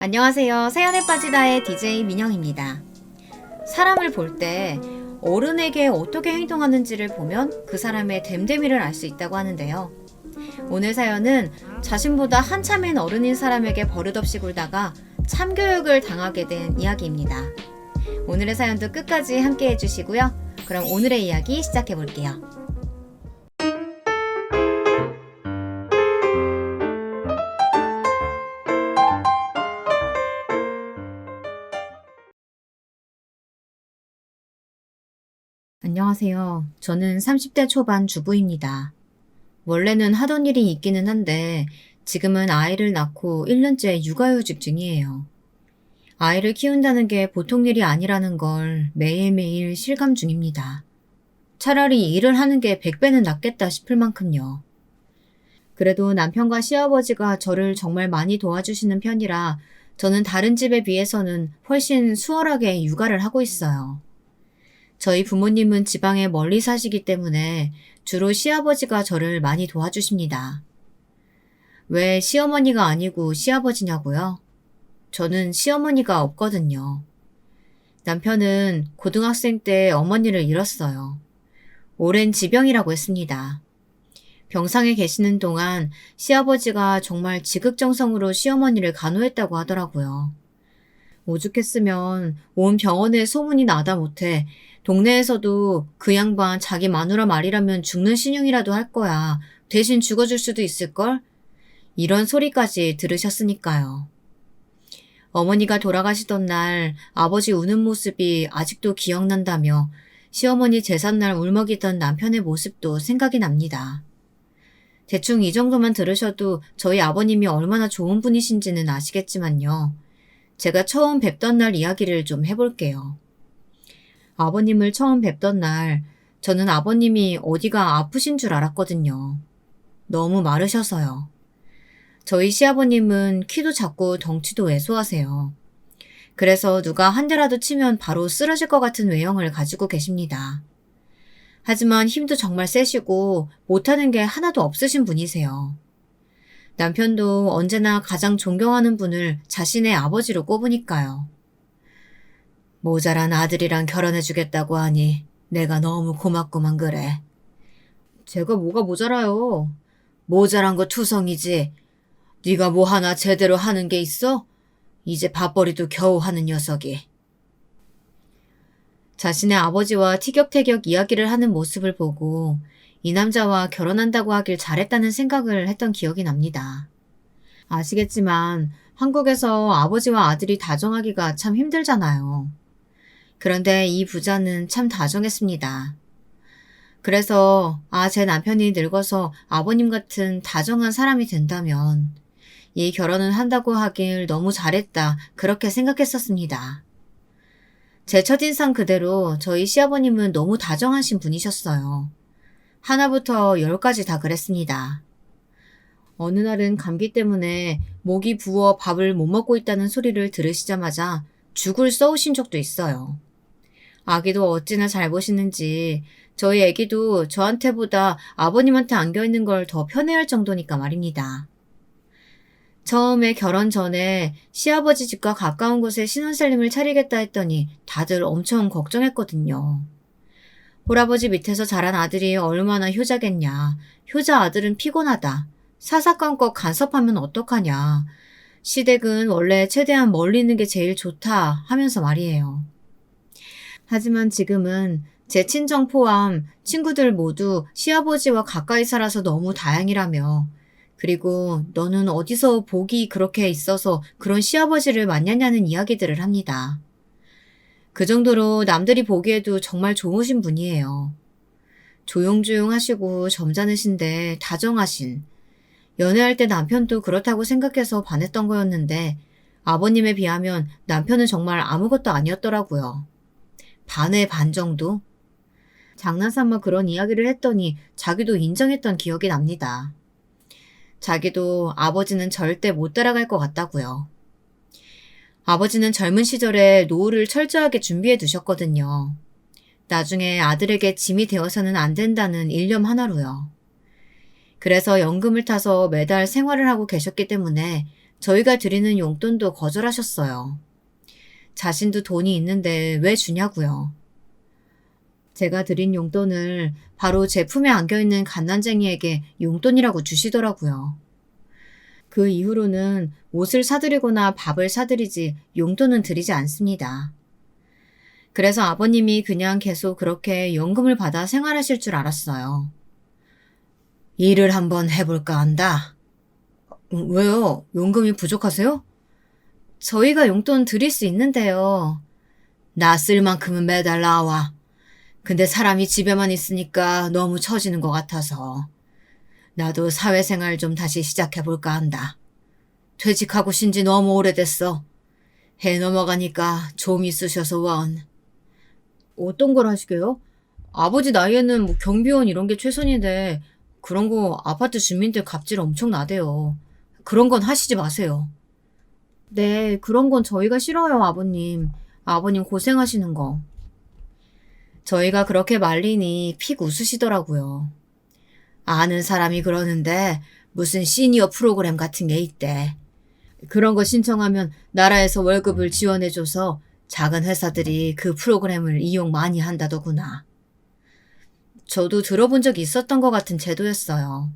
안녕하세요. 사연에 빠지다의 DJ 민영입니다. 사람을 볼 때 어른에게 어떻게 행동하는지를 보면 그 사람의 됨됨이를 알 수 있다고 하는데요. 오늘 사연은 자신보다 한참인 어른인 사람에게 버릇없이 굴다가 참교육을 당하게 된 이야기입니다. 오늘의 사연도 끝까지 함께 해주시고요. 그럼 오늘의 이야기 시작해 볼게요. 안녕하세요. 저는 30대 초반 주부입니다. 원래는 하던 일이 있기는 한데 지금은 아이를 낳고 1년째 육아휴직 중이에요. 아이를 키운다는 게 보통 일이 아니라는 걸 매일매일 실감 중입니다. 차라리 일을 하는 게 100배는 낫겠다 싶을 만큼요. 그래도 남편과 시아버지가 저를 정말 많이 도와주시는 편이라 저는 다른 집에 비해서는 훨씬 수월하게 육아를 하고 있어요. 저희 부모님은 지방에 멀리 사시기 때문에 주로 시아버지가 저를 많이 도와주십니다. 왜 시어머니가 아니고 시아버지냐고요? 저는 시어머니가 없거든요. 남편은 고등학생 때 어머니를 잃었어요. 오랜 지병이라고 했습니다. 병상에 계시는 동안 시아버지가 정말 지극정성으로 시어머니를 간호했다고 하더라고요. 오죽했으면 온 병원에 소문이 나다 못해 동네에서도 그 양반 자기 마누라 말이라면 죽는 신용이라도 할 거야. 대신 죽어줄 수도 있을걸? 이런 소리까지 들으셨으니까요. 어머니가 돌아가시던 날 아버지 우는 모습이 아직도 기억난다며 시어머니 제삿날 울먹이던 남편의 모습도 생각이 납니다. 대충 이 정도만 들으셔도 저희 아버님이 얼마나 좋은 분이신지는 아시겠지만요. 제가 처음 뵙던 날 이야기를 좀 해볼게요. 아버님을 처음 뵙던 날 저는 아버님이 어디가 아프신 줄 알았거든요. 너무 마르셔서요. 저희 시아버님은 키도 작고 덩치도 왜소하세요. 그래서 누가 한 대라도 치면 바로 쓰러질 것 같은 외형을 가지고 계십니다. 하지만 힘도 정말 세시고 못하는 게 하나도 없으신 분이세요. 남편도 언제나 가장 존경하는 분을 자신의 아버지로 꼽으니까요. 모자란 아들이랑 결혼해주겠다고 하니 내가 너무 고맙구만 그래. 제가 뭐가 모자라요? 모자란 거 투성이지. 네가 뭐 하나 제대로 하는 게 있어? 이제 밥벌이도 겨우 하는 녀석이. 자신의 아버지와 티격태격 이야기를 하는 모습을 보고 이 남자와 결혼한다고 하길 잘했다는 생각을 했던 기억이 납니다. 아시겠지만 한국에서 아버지와 아들이 다정하기가 참 힘들잖아요. 그런데 이 부자는 참 다정했습니다. 그래서 제 남편이 늙어서 아버님 같은 다정한 사람이 된다면 이 결혼은 한다고 하길 너무 잘했다 그렇게 생각했었습니다. 제 첫인상 그대로 저희 시아버님은 너무 다정하신 분이셨어요. 하나부터 열까지 다 그랬습니다. 어느 날은 감기 때문에 목이 부어 밥을 못 먹고 있다는 소리를 들으시자마자 죽을 써오신 적도 있어요. 아기도 어찌나 잘 보시는지 저희 아기도 저한테보다 아버님한테 안겨있는 걸 더 편해할 정도니까 말입니다. 처음에 결혼 전에 시아버지 집과 가까운 곳에 신혼살림을 차리겠다 했더니 다들 엄청 걱정했거든요. 홀아버지 밑에서 자란 아들이 얼마나 효자겠냐. 효자 아들은 피곤하다. 사사건건 간섭하면 어떡하냐. 시댁은 원래 최대한 멀리 있는 게 제일 좋다 하면서 말이에요. 하지만 지금은 제 친정 포함 친구들 모두 시아버지와 가까이 살아서 너무 다행이라며 그리고 너는 어디서 복이 그렇게 있어서 그런 시아버지를 만났냐는 이야기들을 합니다. 그 정도로 남들이 보기에도 정말 좋으신 분이에요. 조용조용하시고 점잖으신데 다정하신 연애할 때 남편도 그렇다고 생각해서 반했던 거였는데 아버님에 비하면 남편은 정말 아무것도 아니었더라고요. 반의 반 정도? 장난삼아 그런 이야기를 했더니 자기도 인정했던 기억이 납니다. 자기도 아버지는 절대 못 따라갈 것 같다고요. 아버지는 젊은 시절에 노후를 철저하게 준비해 두셨거든요. 나중에 아들에게 짐이 되어서는 안 된다는 일념 하나로요. 그래서 연금을 타서 매달 생활을 하고 계셨기 때문에 저희가 드리는 용돈도 거절하셨어요. 자신도 돈이 있는데 왜 주냐고요. 제가 드린 용돈을 바로 제품에 안겨있는 갓난쟁이에게 용돈이라고 주시더라고요. 그 이후로는 옷을 사드리거나 밥을 사드리지 용돈은 드리지 않습니다. 그래서 아버님이 그냥 계속 그렇게 연금을 받아 생활하실 줄 알았어요. 일을 한번 해볼까 한다. 왜요? 연금이 부족하세요? 저희가 용돈 드릴 수 있는데요. 나 쓸 만큼은 매달 나와. 근데 사람이 집에만 있으니까 너무 처지는 것 같아서 나도 사회생활 좀 다시 시작해볼까 한다. 퇴직하고 쉰지 너무 오래됐어. 해 넘어가니까 좀 있으셔서 원. 어떤 걸 하시게요? 아버지 나이에는 뭐 경비원 이런 게 최선인데 그런 거 아파트 주민들 갑질 엄청 나대요. 그런 건 하시지 마세요. 네, 그런 건 저희가 싫어요, 아버님. 아버님 고생하시는 거. 저희가 그렇게 말리니 픽 웃으시더라고요. 아는 사람이 그러는데 무슨 시니어 프로그램 같은 게 있대. 그런 거 신청하면 나라에서 월급을 지원해줘서 작은 회사들이 그 프로그램을 이용 많이 한다더구나. 저도 들어본 적이 있었던 것 같은 제도였어요.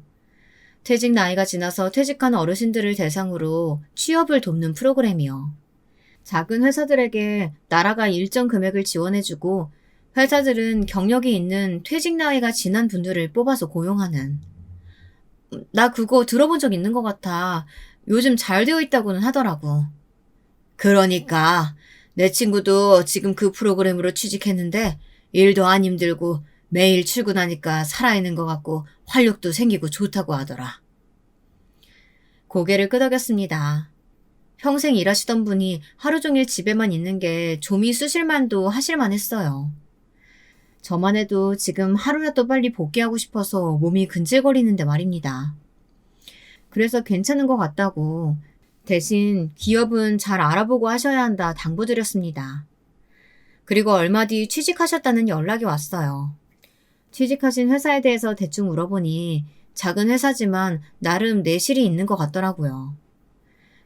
퇴직 나이가 지나서 퇴직한 어르신들을 대상으로 취업을 돕는 프로그램이요. 작은 회사들에게 나라가 일정 금액을 지원해주고 회사들은 경력이 있는 퇴직 나이가 지난 분들을 뽑아서 고용하는. 나 그거 들어본 적 있는 것 같아. 요즘 잘 되어 있다고는 하더라고. 그러니까 내 친구도 지금 그 프로그램으로 취직했는데 일도 안 힘들고 매일 출근하니까 살아있는 것 같고 활력도 생기고 좋다고 하더라. 고개를 끄덕였습니다. 평생 일하시던 분이 하루 종일 집에만 있는 게 좀이 쑤실만도 하실만 했어요. 저만 해도 지금 하루라도 빨리 복귀하고 싶어서 몸이 근질거리는데 말입니다. 그래서 괜찮은 것 같다고 대신 기업은 잘 알아보고 하셔야 한다 당부드렸습니다. 그리고 얼마 뒤 취직하셨다는 연락이 왔어요. 취직하신 회사에 대해서 대충 물어보니 작은 회사지만 나름 내실이 있는 것 같더라고요.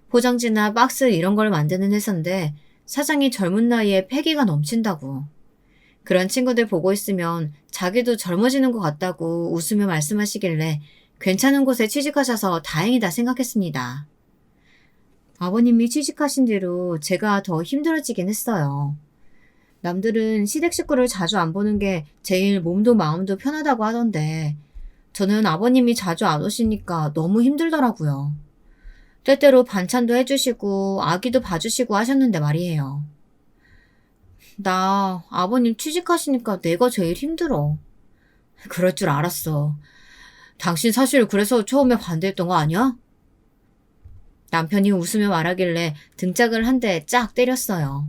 포장지나 박스 이런 걸 만드는 회사인데 사장이 젊은 나이에 패기가 넘친다고. 그런 친구들 보고 있으면 자기도 젊어지는 것 같다고 웃으며 말씀하시길래 괜찮은 곳에 취직하셔서 다행이다 생각했습니다. 아버님이 취직하신 뒤로 제가 더 힘들어지긴 했어요. 남들은 시댁 식구를 자주 안 보는 게 제일 몸도 마음도 편하다고 하던데 저는 아버님이 자주 안 오시니까 너무 힘들더라고요. 때때로 반찬도 해주시고 아기도 봐주시고 하셨는데 말이에요. 나 아버님 취직하시니까 내가 제일 힘들어. 그럴 줄 알았어. 당신 사실 그래서 처음에 반대했던 거 아니야? 남편이 웃으며 말하길래 등짝을 한 대 짝 때렸어요.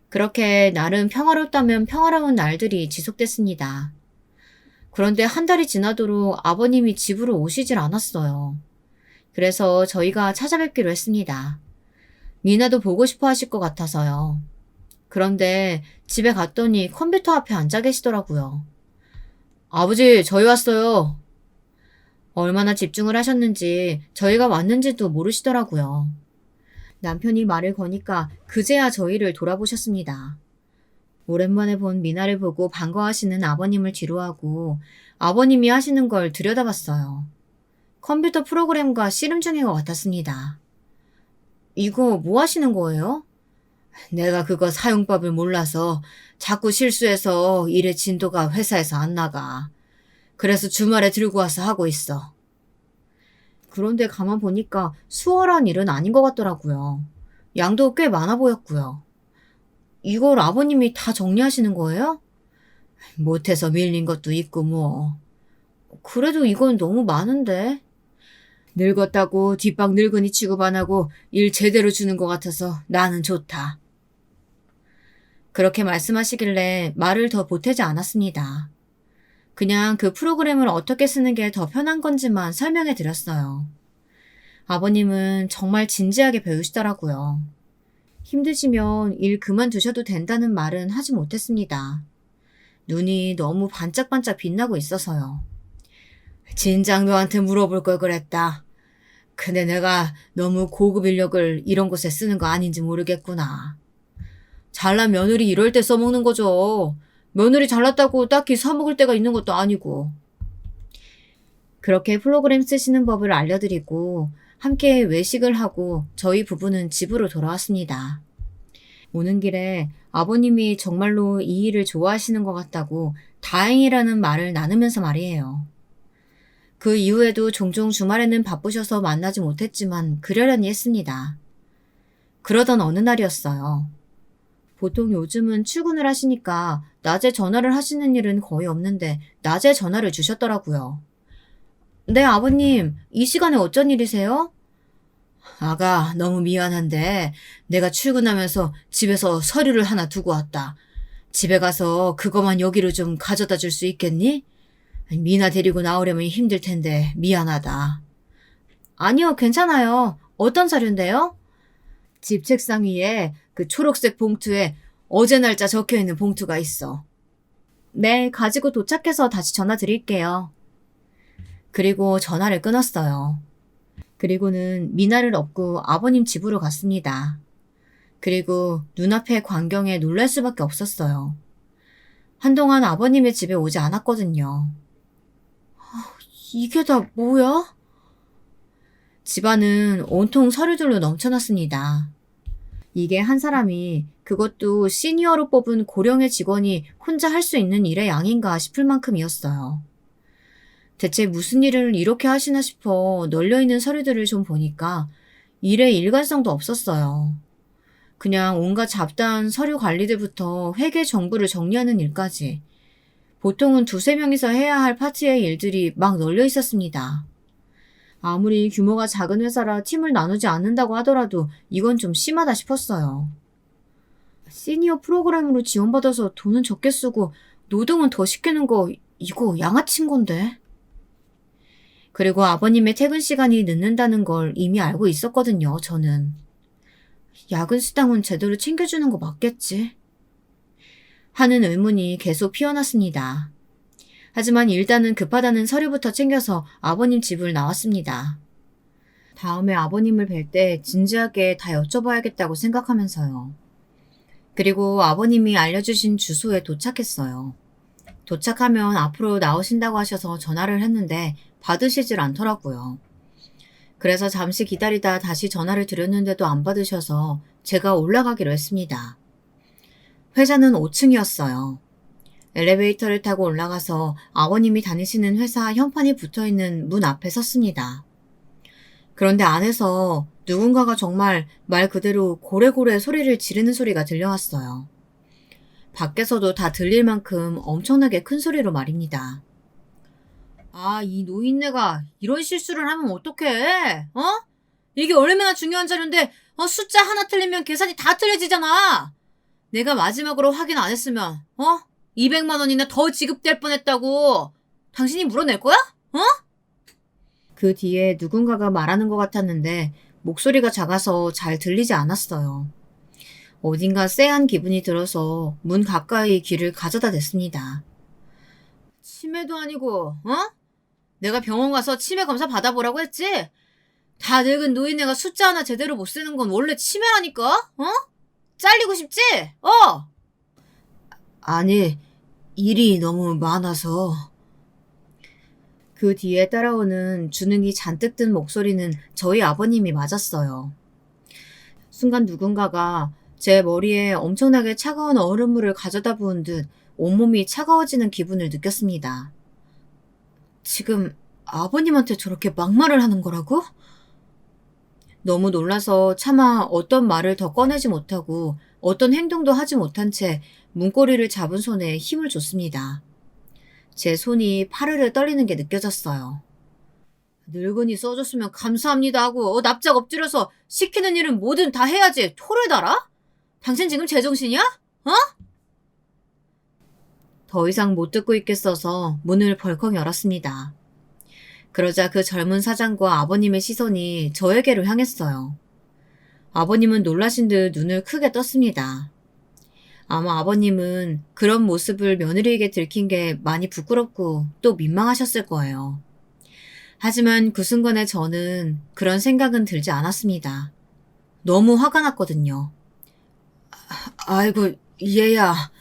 그렇게 나름 평화롭다면 평화로운 날들이 지속됐습니다. 그런데 한 달이 지나도록 아버님이 집으로 오시질 않았어요. 그래서 저희가 찾아뵙기로 했습니다. 미나도 보고 싶어 하실 것 같아서요. 그런데 집에 갔더니 컴퓨터 앞에 앉아 계시더라고요. 아버지, 저희 왔어요. 얼마나 집중을 하셨는지 저희가 왔는지도 모르시더라고요. 남편이 말을 거니까 그제야 저희를 돌아보셨습니다. 오랜만에 본 미나를 보고 반가워하시는 아버님을 뒤로하고 아버님이 하시는 걸 들여다봤어요. 컴퓨터 프로그램과 씨름 중인 것 같았습니다. 이거 뭐 하시는 거예요? 내가 그거 사용법을 몰라서 자꾸 실수해서 일의 진도가 회사에서 안 나가. 그래서 주말에 들고 와서 하고 있어. 그런데 가만 보니까 수월한 일은 아닌 것 같더라고요. 양도 꽤 많아 보였고요. 이걸 아버님이 다 정리하시는 거예요? 못해서 밀린 것도 있고 뭐. 그래도 이건 너무 많은데. 늙었다고 뒷방 늙은이 취급 안 하고 일 제대로 주는 것 같아서 나는 좋다. 그렇게 말씀하시길래 말을 더 보태지 않았습니다. 그냥 그 프로그램을 어떻게 쓰는 게 더 편한 건지만 설명해 드렸어요. 아버님은 정말 진지하게 배우시더라고요. 힘드시면 일 그만두셔도 된다는 말은 하지 못했습니다. 눈이 너무 반짝반짝 빛나고 있어서요. 진작 너한테 물어볼 걸 그랬다. 근데 내가 너무 고급 인력을 이런 곳에 쓰는 거 아닌지 모르겠구나. 잘난 며느리 이럴 때 써먹는 거죠. 며느리 잘났다고 딱히 사먹을 때가 있는 것도 아니고. 그렇게 프로그램 쓰시는 법을 알려드리고 함께 외식을 하고 저희 부부는 집으로 돌아왔습니다. 오는 길에 아버님이 정말로 이 일을 좋아하시는 것 같다고 다행이라는 말을 나누면서 말이에요. 그 이후에도 종종 주말에는 바쁘셔서 만나지 못했지만 그러려니 했습니다. 그러던 어느 날이었어요. 보통 요즘은 출근을 하시니까 낮에 전화를 하시는 일은 거의 없는데 낮에 전화를 주셨더라고요. 네, 아버님, 이 시간에 어쩐 일이세요? 아가, 너무 미안한데 내가 출근하면서 집에서 서류를 하나 두고 왔다. 집에 가서 그거만 여기로 좀 가져다 줄 수 있겠니? 미나 데리고 나오려면 힘들 텐데 미안하다. 아니요, 괜찮아요. 어떤 서류인데요? 집 책상 위에 그 초록색 봉투에 어제 날짜 적혀 있는 봉투가 있어. 네, 가지고 도착해서 다시 전화 드릴게요. 그리고 전화를 끊었어요. 그리고는 미나를 업고 아버님 집으로 갔습니다. 그리고 눈앞의 광경에 놀랄 수밖에 없었어요. 한동안 아버님의 집에 오지 않았거든요. 이게 다 뭐야? 집안은 온통 서류들로 넘쳐났습니다. 이게 한 사람이, 그것도 시니어로 뽑은 고령의 직원이 혼자 할 수 있는 일의 양인가 싶을 만큼이었어요. 대체 무슨 일을 이렇게 하시나 싶어 널려있는 서류들을 좀 보니까 일의 일관성도 없었어요. 그냥 온갖 잡다한 서류 관리들부터 회계 정보를 정리하는 일까지 보통은 두세 명이서 해야 할 파트의 일들이 막 널려 있었습니다. 아무리 규모가 작은 회사라 팀을 나누지 않는다고 하더라도 이건 좀 심하다 싶었어요. 시니어 프로그램으로 지원받아서 돈은 적게 쓰고 노동은 더 시키는 거 이거 양아치인 건데. 그리고 아버님의 퇴근 시간이 늦는다는 걸 이미 알고 있었거든요, 저는. 야근 수당은 제대로 챙겨주는 거 맞겠지? 하는 의문이 계속 피어났습니다. 하지만 일단은 급하다는 서류부터 챙겨서 아버님 집을 나왔습니다. 다음에 아버님을 뵐 때 진지하게 다 여쭤봐야겠다고 생각하면서요. 그리고 아버님이 알려주신 주소에 도착했어요. 도착하면 앞으로 나오신다고 하셔서 전화를 했는데 받으시질 않더라고요. 그래서 잠시 기다리다 다시 전화를 드렸는데도 안 받으셔서 제가 올라가기로 했습니다. 회사는 5층이었어요. 엘리베이터를 타고 올라가서 아버님이 다니시는 회사 현판이 붙어있는 문 앞에 섰습니다. 그런데 안에서 누군가가 정말 말 그대로 고래고래 소리를 지르는 소리가 들려왔어요. 밖에서도 다 들릴 만큼 엄청나게 큰 소리로 말입니다. 아, 이 노인네가 이런 실수를 하면 어떡해? 어? 이게 얼마나 중요한 자료인데 숫자 하나 틀리면 계산이 다 틀려지잖아. 내가 마지막으로 확인 안 했으면 200만 원이나 더 지급될 뻔했다고. 당신이 물어낼 거야? 그 뒤에 누군가가 말하는 것 같았는데 목소리가 작아서 잘 들리지 않았어요. 어딘가 쎄한 기분이 들어서 문 가까이 귀를 가져다 댔습니다. 치매도 아니고 내가 병원 가서 치매 검사 받아보라고 했지? 다 늙은 노인네가 숫자 하나 제대로 못 쓰는 건 원래 치매라니까? 잘리고 싶지? 아니, 일이 너무 많아서. 그 뒤에 따라오는 주눅이 잔뜩 든 목소리는 저희 아버님이 맞았어요. 순간 누군가가 제 머리에 엄청나게 차가운 얼음물을 가져다 부은 듯 온몸이 차가워지는 기분을 느꼈습니다. 지금 아버님한테 저렇게 막말을 하는 거라고? 너무 놀라서 차마 어떤 말을 더 꺼내지 못하고 어떤 행동도 하지 못한 채 문고리를 잡은 손에 힘을 줬습니다. 제 손이 파르르 떨리는 게 느껴졌어요. 늙은이 써줬으면 감사합니다 하고 납작 엎드려서 시키는 일은 뭐든 다 해야지 토를 달아? 당신 지금 제정신이야? 더 이상 못 듣고 있겠어서 문을 벌컥 열었습니다. 그러자 그 젊은 사장과 아버님의 시선이 저에게로 향했어요. 아버님은 놀라신 듯 눈을 크게 떴습니다. 아마 아버님은 그런 모습을 며느리에게 들킨 게 많이 부끄럽고 또 민망하셨을 거예요. 하지만 그 순간에 저는 그런 생각은 들지 않았습니다. 너무 화가 났거든요. 아이고, 얘야.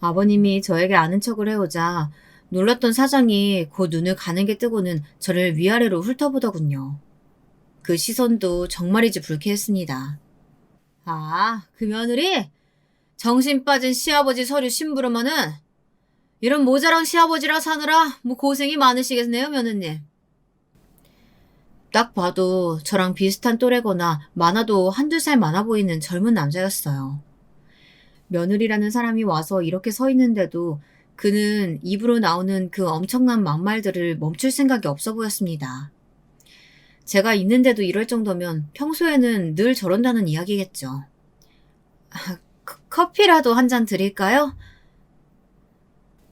아버님이 저에게 아는 척을 해오자 놀랐던 사장이 곧 눈을 가늘게 뜨고는 저를 위아래로 훑어보더군요. 그 시선도 정말이지 불쾌했습니다. 아, 그 며느리? 정신 빠진 시아버지 서류 심부름하는? 이런 모자랑 시아버지랑 사느라 뭐 고생이 많으시겠네요, 며느님. 딱 봐도 저랑 비슷한 또래거나 많아도 한두 살 많아 보이는 젊은 남자였어요. 며느리라는 사람이 와서 이렇게 서 있는데도 그는 입으로 나오는 그 엄청난 막말들을 멈출 생각이 없어 보였습니다. 제가 있는데도 이럴 정도면 평소에는 늘 저런다는 이야기겠죠. 아, 커피라도 한 잔 드릴까요?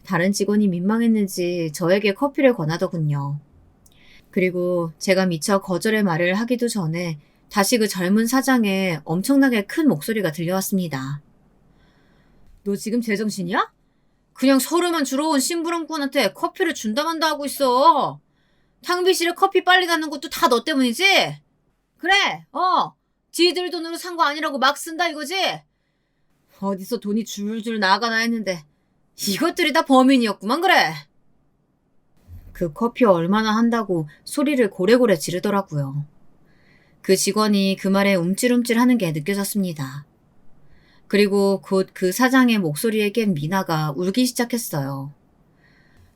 다른 직원이 민망했는지 저에게 커피를 권하더군요. 그리고 제가 미처 거절의 말을 하기도 전에 다시 그 젊은 사장의 엄청나게 큰 목소리가 들려왔습니다. 너 지금 제정신이야? 그냥 서류만 주러 온 심부름꾼한테 커피를 준다만다 하고 있어. 탕비실에 커피 빨리 가는 것도 다 너 때문이지? 그래, 지들 돈으로 산 거 아니라고 막 쓴다 이거지? 어디서 돈이 줄줄 나가나 했는데 이것들이 다 범인이었구만 그래. 그 커피 얼마나 한다고 소리를 고래고래 지르더라고요. 그 직원이 그 말에 움찔움찔 하는 게 느껴졌습니다. 그리고 곧 그 사장의 목소리에 깬 미나가 울기 시작했어요.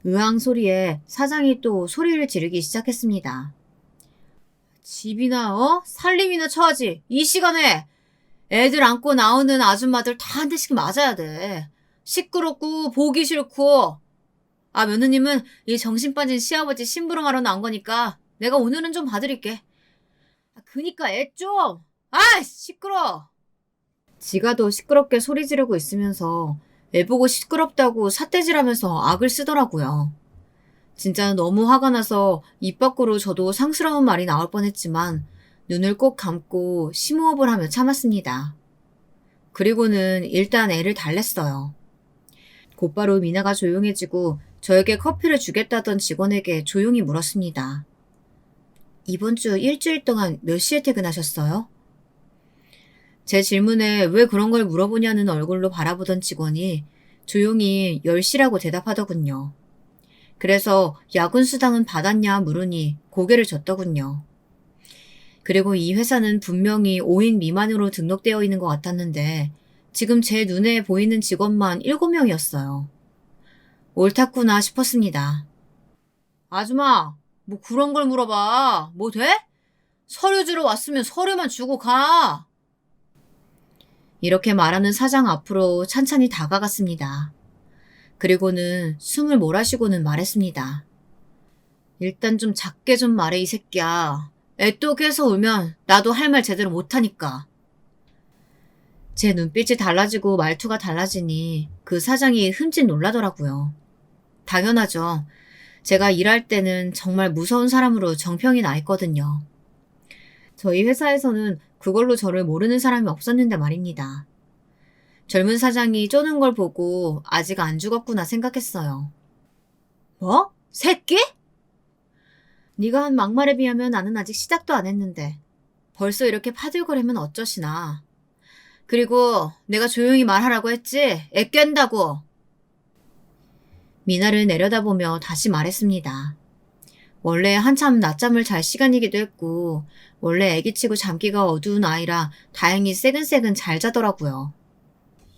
으앙 소리에 사장이 또 소리를 지르기 시작했습니다. 집이나 살림이나 처하지. 이 시간에 애들 안고 나오는 아줌마들 다 한 대씩 맞아야 돼. 시끄럽고 보기 싫고. 아, 며느님은 이 정신 빠진 시아버지 심부름하러 나온 거니까 내가 오늘은 좀 봐드릴게. 그니까 애 좀. 아이, 시끄러. 지가 더 시끄럽게 소리 지르고 있으면서 애 보고 시끄럽다고 삿대질하면서 악을 쓰더라고요. 진짜 너무 화가 나서 입 밖으로 저도 상스러운 말이 나올 뻔했지만 눈을 꼭 감고 심호흡을 하며 참았습니다. 그리고는 일단 애를 달랬어요. 곧바로 미나가 조용해지고 저에게 커피를 주겠다던 직원에게 조용히 물었습니다. 이번 주 일주일 동안 몇 시에 퇴근하셨어요? 제 질문에 왜 그런 걸 물어보냐는 얼굴로 바라보던 직원이 조용히 10시라고 대답하더군요. 그래서 야근 수당은 받았냐 물으니 고개를 젓더군요. 그리고 이 회사는 분명히 5인 미만으로 등록되어 있는 것 같았는데 지금 제 눈에 보이는 직원만 7명이었어요. 옳았구나 싶었습니다. 아줌마, 뭐 그런 걸 물어봐. 뭐 돼? 서류 주러 왔으면 서류만 주고 가. 이렇게 말하는 사장 앞으로 찬찬히 다가갔습니다. 그리고는 숨을 몰아쉬고는 말했습니다. 일단 좀 작게 좀 말해 이 새끼야. 애 또 깨서 울면 나도 할 말 제대로 못하니까. 제 눈빛이 달라지고 말투가 달라지니 그 사장이 흠칫 놀라더라고요. 당연하죠. 제가 일할 때는 정말 무서운 사람으로 정평이 나 있거든요. 저희 회사에서는 그걸로 저를 모르는 사람이 없었는데 말입니다. 젊은 사장이 쪼는 걸 보고 아직 안 죽었구나 생각했어요. 뭐? 새끼? 네가 한 막말에 비하면 나는 아직 시작도 안 했는데 벌써 이렇게 파들거리면 어쩌시나. 그리고 내가 조용히 말하라고 했지? 애 깬다고. 미나를 내려다보며 다시 말했습니다. 원래 한참 낮잠을 잘 시간이기도 했고 원래 애기치고 잠기가 어두운 아이라 다행히 새근새근 잘 자더라고요.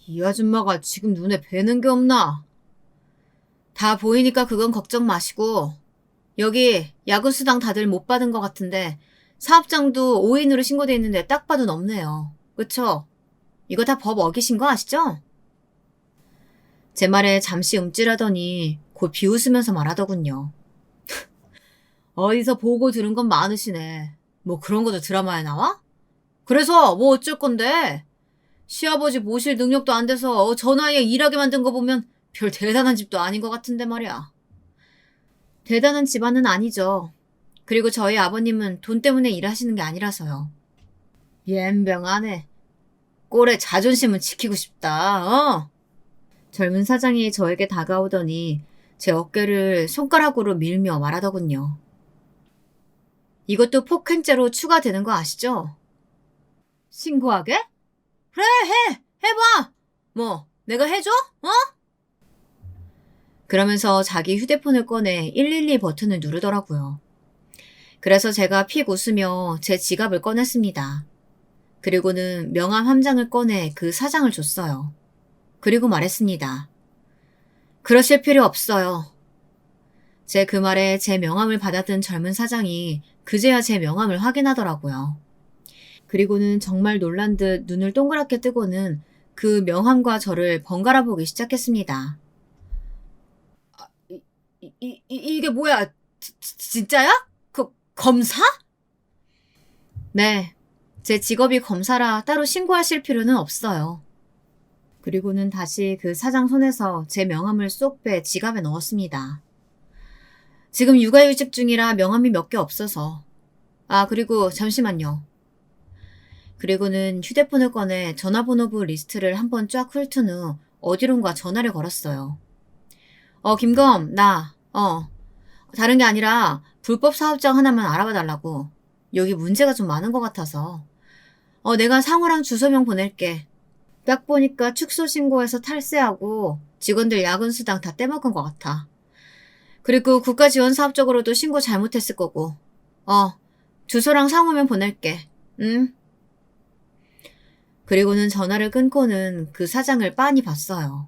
이 아줌마가 지금 눈에 뵈는 게 없나? 다 보이니까 그건 걱정 마시고 여기 야근수당 다들 못 받은 것 같은데 사업장도 5인으로 신고돼 있는데 딱 봐도 없네요. 그쵸? 이거 다 법 어기신 거 아시죠? 제 말에 잠시 움찔하더니 곧 비웃으면서 말하더군요. 어디서 보고 들은 건 많으시네. 뭐 그런 것도 드라마에 나와? 그래서 뭐 어쩔 건데? 시아버지 모실 능력도 안 돼서 저 나이에 일하게 만든 거 보면 별 대단한 집도 아닌 것 같은데 말이야. 대단한 집안은 아니죠. 그리고 저희 아버님은 돈 때문에 일하시는 게 아니라서요. 옌병하네. 꼴의 자존심은 지키고 싶다. 젊은 사장이 저에게 다가오더니 제 어깨를 손가락으로 밀며 말하더군요. 이것도 폭행죄로 추가되는 거 아시죠? 신고하게? 그래, 해봐! 뭐, 내가 해줘? 어? 그러면서 자기 휴대폰을 꺼내 112 버튼을 누르더라고요. 그래서 제가 픽 웃으며 제 지갑을 꺼냈습니다. 그리고는 명함 한 장을 꺼내 그 사장을 줬어요. 그리고 말했습니다. 그러실 필요 없어요. 제 그 말에 제 명함을 받아든 젊은 사장이 그제야 제 명함을 확인하더라고요. 그리고는 정말 놀란 듯 눈을 동그랗게 뜨고는 그 명함과 저를 번갈아 보기 시작했습니다. 이게 뭐야? 진짜야? 검사? 네. 제 직업이 검사라 따로 신고하실 필요는 없어요. 그리고는 다시 그 사장 손에서 제 명함을 쏙 빼 지갑에 넣었습니다. 지금 육아휴직 중이라 명함이 몇 개 없어서. 아, 그리고 잠시만요. 그리고는 휴대폰을 꺼내 전화번호부 리스트를 한번 쫙 훑은 후 어디론가 전화를 걸었어요. 김검, 다른 게 아니라 불법 사업장 하나만 알아봐 달라고. 여기 문제가 좀 많은 것 같아서. 내가 상호랑 주소명 보낼게. 딱 보니까 축소 신고해서 탈세하고 직원들 야근 수당 다 떼먹은 것 같아. 그리고 국가 지원 사업 적으로도 신고 잘못했을 거고. 주소랑 상호명 보낼게. 응? 그리고는 전화를 끊고는 그 사장을 빤히 봤어요.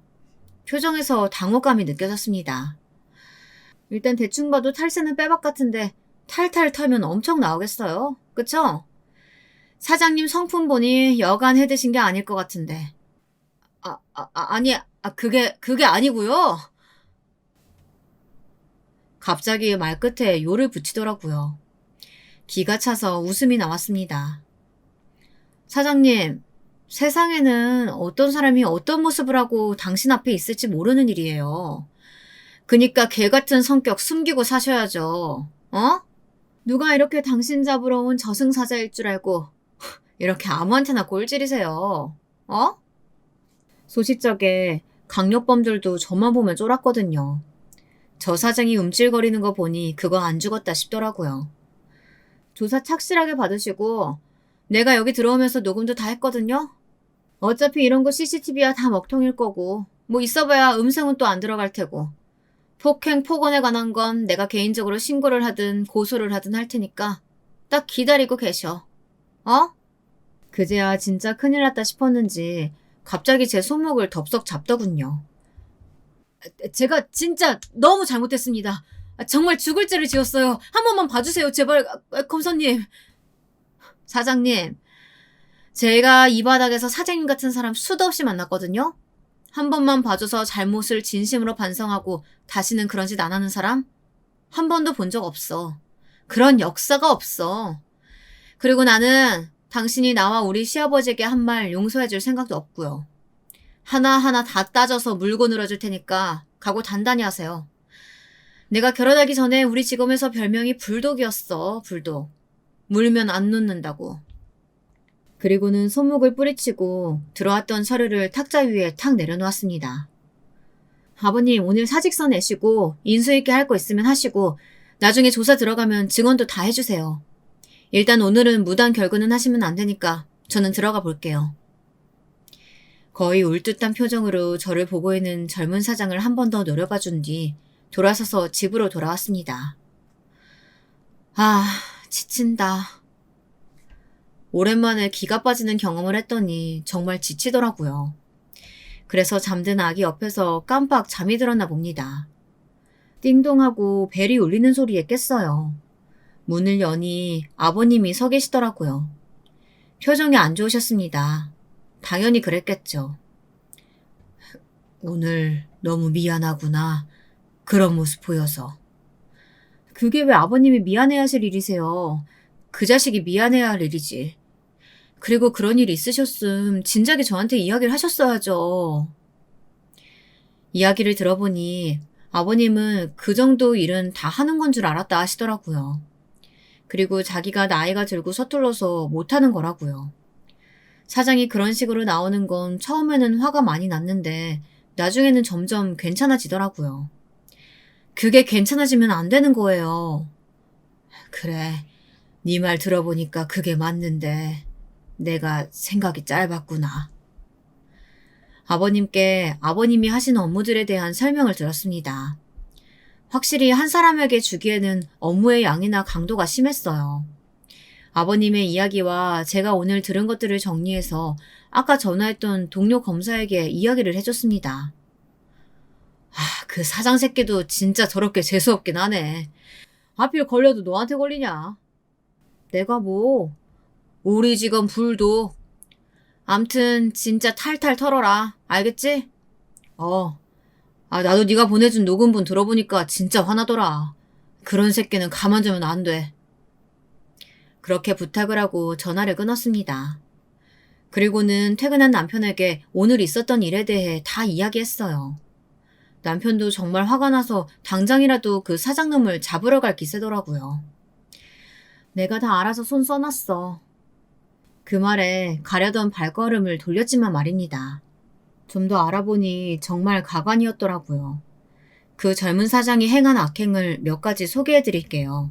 표정에서 당혹감이 느껴졌습니다. 일단 대충 봐도 탈세는 빼박 같은데 탈탈 털면 엄청 나오겠어요. 그쵸? 사장님 성품 보니 여간 해드신 게 아닐 것 같은데. 그게 아니고요. 갑자기 말끝에 요를 붙이더라고요. 기가 차서 웃음이 나왔습니다. 사장님, 세상에는 어떤 사람이 어떤 모습을 하고 당신 앞에 있을지 모르는 일이에요. 그니까 개 같은 성격 숨기고 사셔야죠. 누가 이렇게 당신 잡으러 온 저승사자일 줄 알고 이렇게 아무한테나 꼴질이세요. 소시적에 강력범들도 저만 보면 쫄았거든요. 저 사장이 움찔거리는 거 보니 그거 안 죽었다 싶더라고요. 조사 착실하게 받으시고 내가 여기 들어오면서 녹음도 다 했거든요. 어차피 이런 거 CCTV야 다 먹통일 거고 뭐 있어봐야 음성은 또 안 들어갈 테고 폭행 폭언에 관한 건 내가 개인적으로 신고를 하든 고소를 하든 할 테니까 딱 기다리고 계셔. 그제야 진짜 큰일 났다 싶었는지 갑자기 제 손목을 덥석 잡더군요. 제가 진짜 너무 잘못했습니다. 정말 죽을 죄를 지었어요. 한 번만 봐주세요. 제발 검사님. 사장님, 제가 이 바닥에서 사장님 같은 사람 수도 없이 만났거든요. 한 번만 봐줘서 잘못을 진심으로 반성하고 다시는 그런 짓 안 하는 사람? 한 번도 본 적 없어. 그런 역사가 없어. 그리고 나는 당신이 나와 우리 시아버지에게 한 말 용서해줄 생각도 없고요. 하나하나 다 따져서 물고 늘어줄 테니까 각오 단단히 하세요. 내가 결혼하기 전에 우리 직업에서 별명이 불독이었어. 불독. 물면 안 놓는다고. 그리고는 손목을 뿌리치고 들어왔던 서류를 탁자 위에 탁 내려놓았습니다. 아버님, 오늘 사직서 내시고 인수 있게 할 거 있으면 하시고 나중에 조사 들어가면 증언도 다 해주세요. 일단 오늘은 무단 결근은 하시면 안 되니까 저는 들어가 볼게요. 거의 울 듯한 표정으로 저를 보고 있는 젊은 사장을 한 번 더 노려봐 준 뒤 돌아서서 집으로 돌아왔습니다. 지친다. 오랜만에 기가 빠지는 경험을 했더니 정말 지치더라고요. 그래서 잠든 아기 옆에서 깜빡 잠이 들었나 봅니다. 띵동하고 벨이 울리는 소리에 깼어요. 문을 여니 아버님이 서 계시더라고요. 표정이 안 좋으셨습니다. 당연히 그랬겠죠. 오늘 너무 미안하구나. 그런 모습 보여서. 그게 왜 아버님이 미안해야 하실 일이세요. 그 자식이 미안해야 할 일이지. 그리고 그런 일이 있으셨음 진작에 저한테 이야기를 하셨어야죠. 이야기를 들어보니 아버님은 그 정도 일은 다 하는 건 줄 알았다 하시더라고요. 그리고 자기가 나이가 들고 서툴러서 못하는 거라고요. 사장이 그런 식으로 나오는 건 처음에는 화가 많이 났는데 나중에는 점점 괜찮아지더라고요. 그게 괜찮아지면 안 되는 거예요. 그래, 네 말 들어보니까 그게 맞는데 내가 생각이 짧았구나. 아버님께 아버님이 하신 업무들에 대한 설명을 들었습니다. 확실히 한 사람에게 주기에는 업무의 양이나 강도가 심했어요. 아버님의 이야기와 제가 오늘 들은 것들을 정리해서 아까 전화했던 동료 검사에게 이야기를 해줬습니다. 그 사장 새끼도 진짜 더럽게 재수없긴 하네. 하필 걸려도 너한테 걸리냐? 내가 뭐, 우리 직원 불도. 암튼 진짜 탈탈 털어라. 알겠지? 나도 네가 보내준 녹음본 들어보니까 진짜 화나더라. 그런 새끼는 가만 두면 안 돼. 그렇게 부탁을 하고 전화를 끊었습니다. 그리고는 퇴근한 남편에게 오늘 있었던 일에 대해 다 이야기했어요. 남편도 정말 화가 나서 당장이라도 그 사장놈을 잡으러 갈 기세더라고요. 내가 다 알아서 손 써놨어. 그 말에 가려던 발걸음을 돌렸지만 말입니다. 좀 더 알아보니 정말 가관이었더라고요. 그 젊은 사장이 행한 악행을 몇 가지 소개해 드릴게요.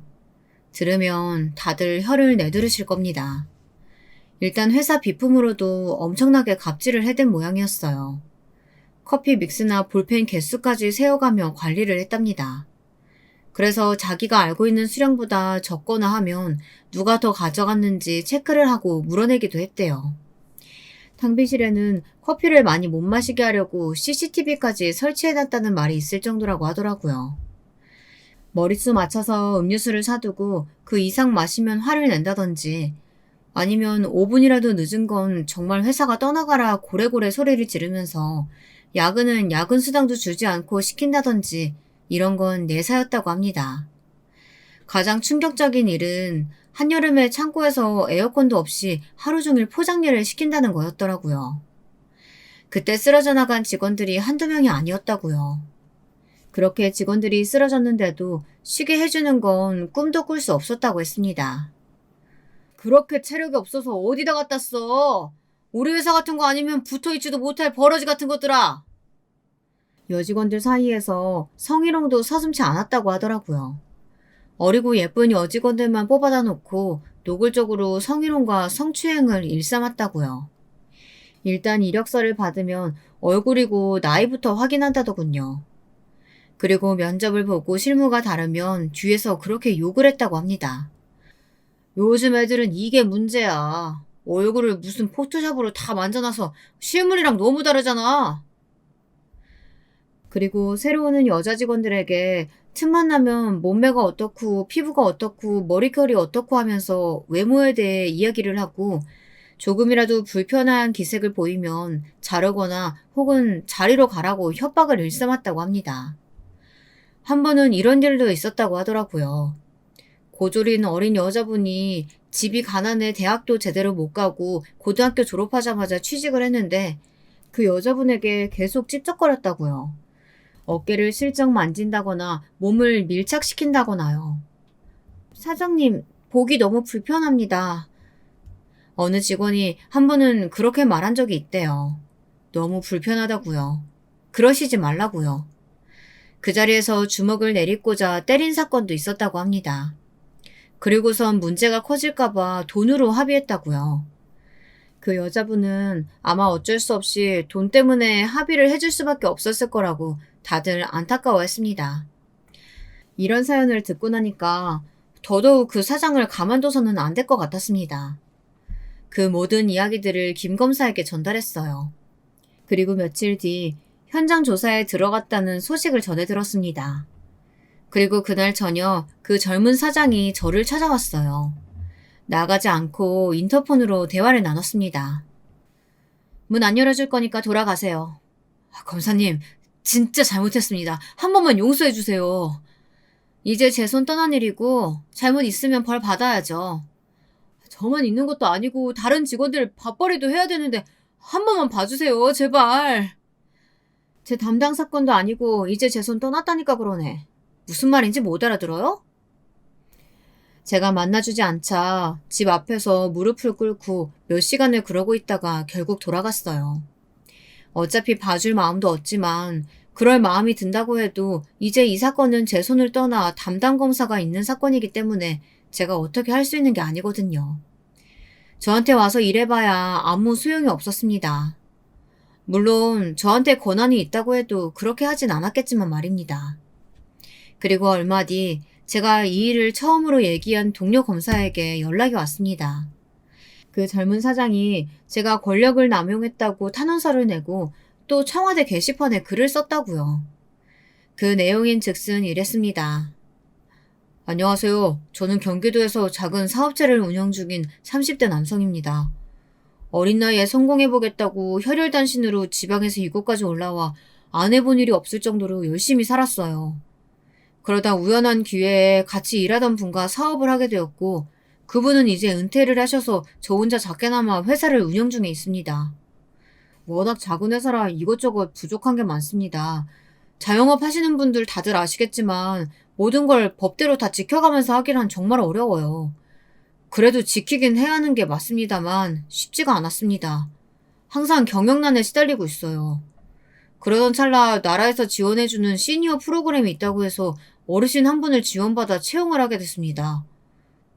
들으면 다들 혀를 내두르실 겁니다. 일단 회사 비품으로도 엄청나게 갑질을 해댄 모양이었어요. 커피 믹스나 볼펜 개수까지 세어가며 관리를 했답니다. 그래서 자기가 알고 있는 수량보다 적거나 하면 누가 더 가져갔는지 체크를 하고 물어내기도 했대요. 탕비실에는 커피를 많이 못 마시게 하려고 CCTV까지 설치해놨다는 말이 있을 정도라고 하더라고요. 머릿수 맞춰서 음료수를 사두고 그 이상 마시면 화를 낸다든지 아니면 5분이라도 늦은 건 정말 회사가 떠나가라 고래고래 소리를 지르면서 야근은 야근 수당도 주지 않고 시킨다든지 이런 건 내사였다고 합니다. 가장 충격적인 일은 한여름에 창고에서 에어컨도 없이 하루 종일 포장일을 시킨다는 거였더라고요. 그때 쓰러져 나간 직원들이 한두 명이 아니었다고요. 그렇게 직원들이 쓰러졌는데도 쉬게 해주는 건 꿈도 꿀 수 없었다고 했습니다. 그렇게 체력이 없어서 어디다 갖다 써? 우리 회사 같은 거 아니면 붙어있지도 못할 버러지 같은 것들아. 여직원들 사이에서 성희롱도 서슴지 않았다고 하더라고요. 어리고 예쁜 여직원들만 뽑아다 놓고 노골적으로 성희롱과 성추행을 일삼았다고요. 일단 이력서를 받으면 얼굴이고 나이부터 확인한다더군요. 그리고 면접을 보고 실무가 다르면 뒤에서 그렇게 욕을 했다고 합니다. 요즘 애들은 이게 문제야. 얼굴을 무슨 포토샵으로 다 만져놔서 실물이랑 너무 다르잖아. 그리고 새로 오는 여자 직원들에게 틈만 나면 몸매가 어떻고 피부가 어떻고 머리결이 어떻고 하면서 외모에 대해 이야기를 하고 조금이라도 불편한 기색을 보이면 자르거나 혹은 자리로 가라고 협박을 일삼았다고 합니다. 한 번은 이런 일도 있었다고 하더라고요. 고졸인 어린 여자분이 집이 가난해 대학도 제대로 못 가고 고등학교 졸업하자마자 취직을 했는데 그 여자분에게 계속 찝쩍거렸다고요. 어깨를 슬쩍 만진다거나 몸을 밀착시킨다거나요. 사장님, 보기 너무 불편합니다. 어느 직원이 한 번은 그렇게 말한 적이 있대요. 너무 불편하다고요. 그러시지 말라고요. 그 자리에서 주먹을 내리꽂아 때린 사건도 있었다고 합니다. 그리고선 문제가 커질까봐 돈으로 합의했다고요. 그 여자분은 아마 어쩔 수 없이 돈 때문에 합의를 해줄 수밖에 없었을 거라고 다들 안타까워했습니다. 이런 사연을 듣고 나니까 더더욱 그 사장을 가만둬서는 안 될 것 같았습니다. 그 모든 이야기들을 김 검사에게 전달했어요. 그리고 며칠 뒤 현장 조사에 들어갔다는 소식을 전해 들었습니다. 그리고 그날 저녁 그 젊은 사장이 저를 찾아왔어요. 나가지 않고 인터폰으로 대화를 나눴습니다. 문 안 열어줄 거니까 돌아가세요. 검사님, 진짜 잘못했습니다. 한 번만 용서해 주세요. 이제 제 손 떠난 일이고 잘못 있으면 벌 받아야죠. 저만 있는 것도 아니고 다른 직원들 밥벌이도 해야 되는데 한 번만 봐주세요. 제발. 제 담당 사건도 아니고 이제 제 손 떠났다니까 그러네. 무슨 말인지 못 알아들어요? 제가 만나주지 않자 집 앞에서 무릎을 꿇고 몇 시간을 그러고 있다가 결국 돌아갔어요. 어차피 봐줄 마음도 없지만 그럴 마음이 든다고 해도 이제 이 사건은 제 손을 떠나 담당 검사가 있는 사건이기 때문에 제가 어떻게 할 수 있는 게 아니거든요. 저한테 와서 일해봐야 아무 소용이 없었습니다. 물론 저한테 권한이 있다고 해도 그렇게 하진 않았겠지만 말입니다. 그리고 얼마 뒤 제가 이 일을 처음으로 얘기한 동료 검사에게 연락이 왔습니다. 그 젊은 사장이 제가 권력을 남용했다고 탄원서를 내고 또 청와대 게시판에 글을 썼다고요. 그 내용인 즉슨 이랬습니다. 안녕하세요. 저는 경기도에서 작은 사업체를 운영 중인 30대 남성입니다. 어린 나이에 성공해보겠다고 혈혈단신으로 지방에서 이곳까지 올라와 안 해본 일이 없을 정도로 열심히 살았어요. 그러다 우연한 기회에 같이 일하던 분과 사업을 하게 되었고 그분은 이제 은퇴를 하셔서 저 혼자 작게나마 회사를 운영 중에 있습니다. 워낙 작은 회사라 이것저것 부족한 게 많습니다. 자영업 하시는 분들 다들 아시겠지만 모든 걸 법대로 다 지켜가면서 하기란 정말 어려워요. 그래도 지키긴 해야 하는 게 맞습니다만 쉽지가 않았습니다. 항상 경영난에 시달리고 있어요. 그러던 찰나 나라에서 지원해주는 시니어 프로그램이 있다고 해서 어르신 한 분을 지원받아 채용을 하게 됐습니다.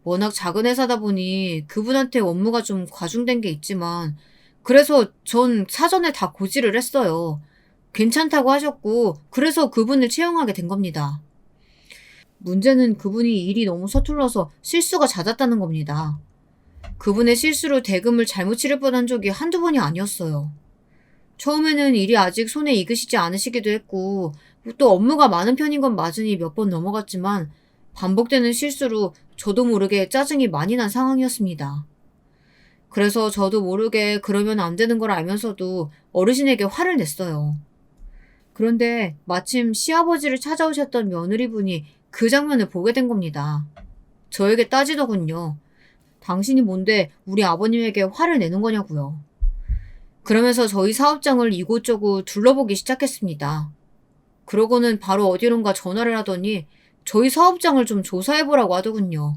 워낙 작은 회사다 보니 그분한테 업무가 좀 과중된 게 있지만 그래서 전 사전에 다 고지를 했어요. 괜찮다고 하셨고 그래서 그분을 채용하게 된 겁니다. 문제는 그분이 일이 너무 서툴러서 실수가 잦았다는 겁니다. 그분의 실수로 대금을 잘못 치를 뻔한 적이 한두 번이 아니었어요. 처음에는 일이 아직 손에 익으시지 않으시기도 했고 또 업무가 많은 편인 건 맞으니 몇 번 넘어갔지만 반복되는 실수로 저도 모르게 짜증이 많이 난 상황이었습니다. 그래서 저도 모르게 그러면 안 되는 걸 알면서도 어르신에게 화를 냈어요. 그런데 마침 시아버지를 찾아오셨던 며느리분이 그 장면을 보게 된 겁니다. 저에게 따지더군요. 당신이 뭔데 우리 아버님에게 화를 내는 거냐고요. 그러면서 저희 사업장을 이곳저곳 둘러보기 시작했습니다. 그러고는 바로 어디론가 전화를 하더니 저희 사업장을 좀 조사해보라고 하더군요.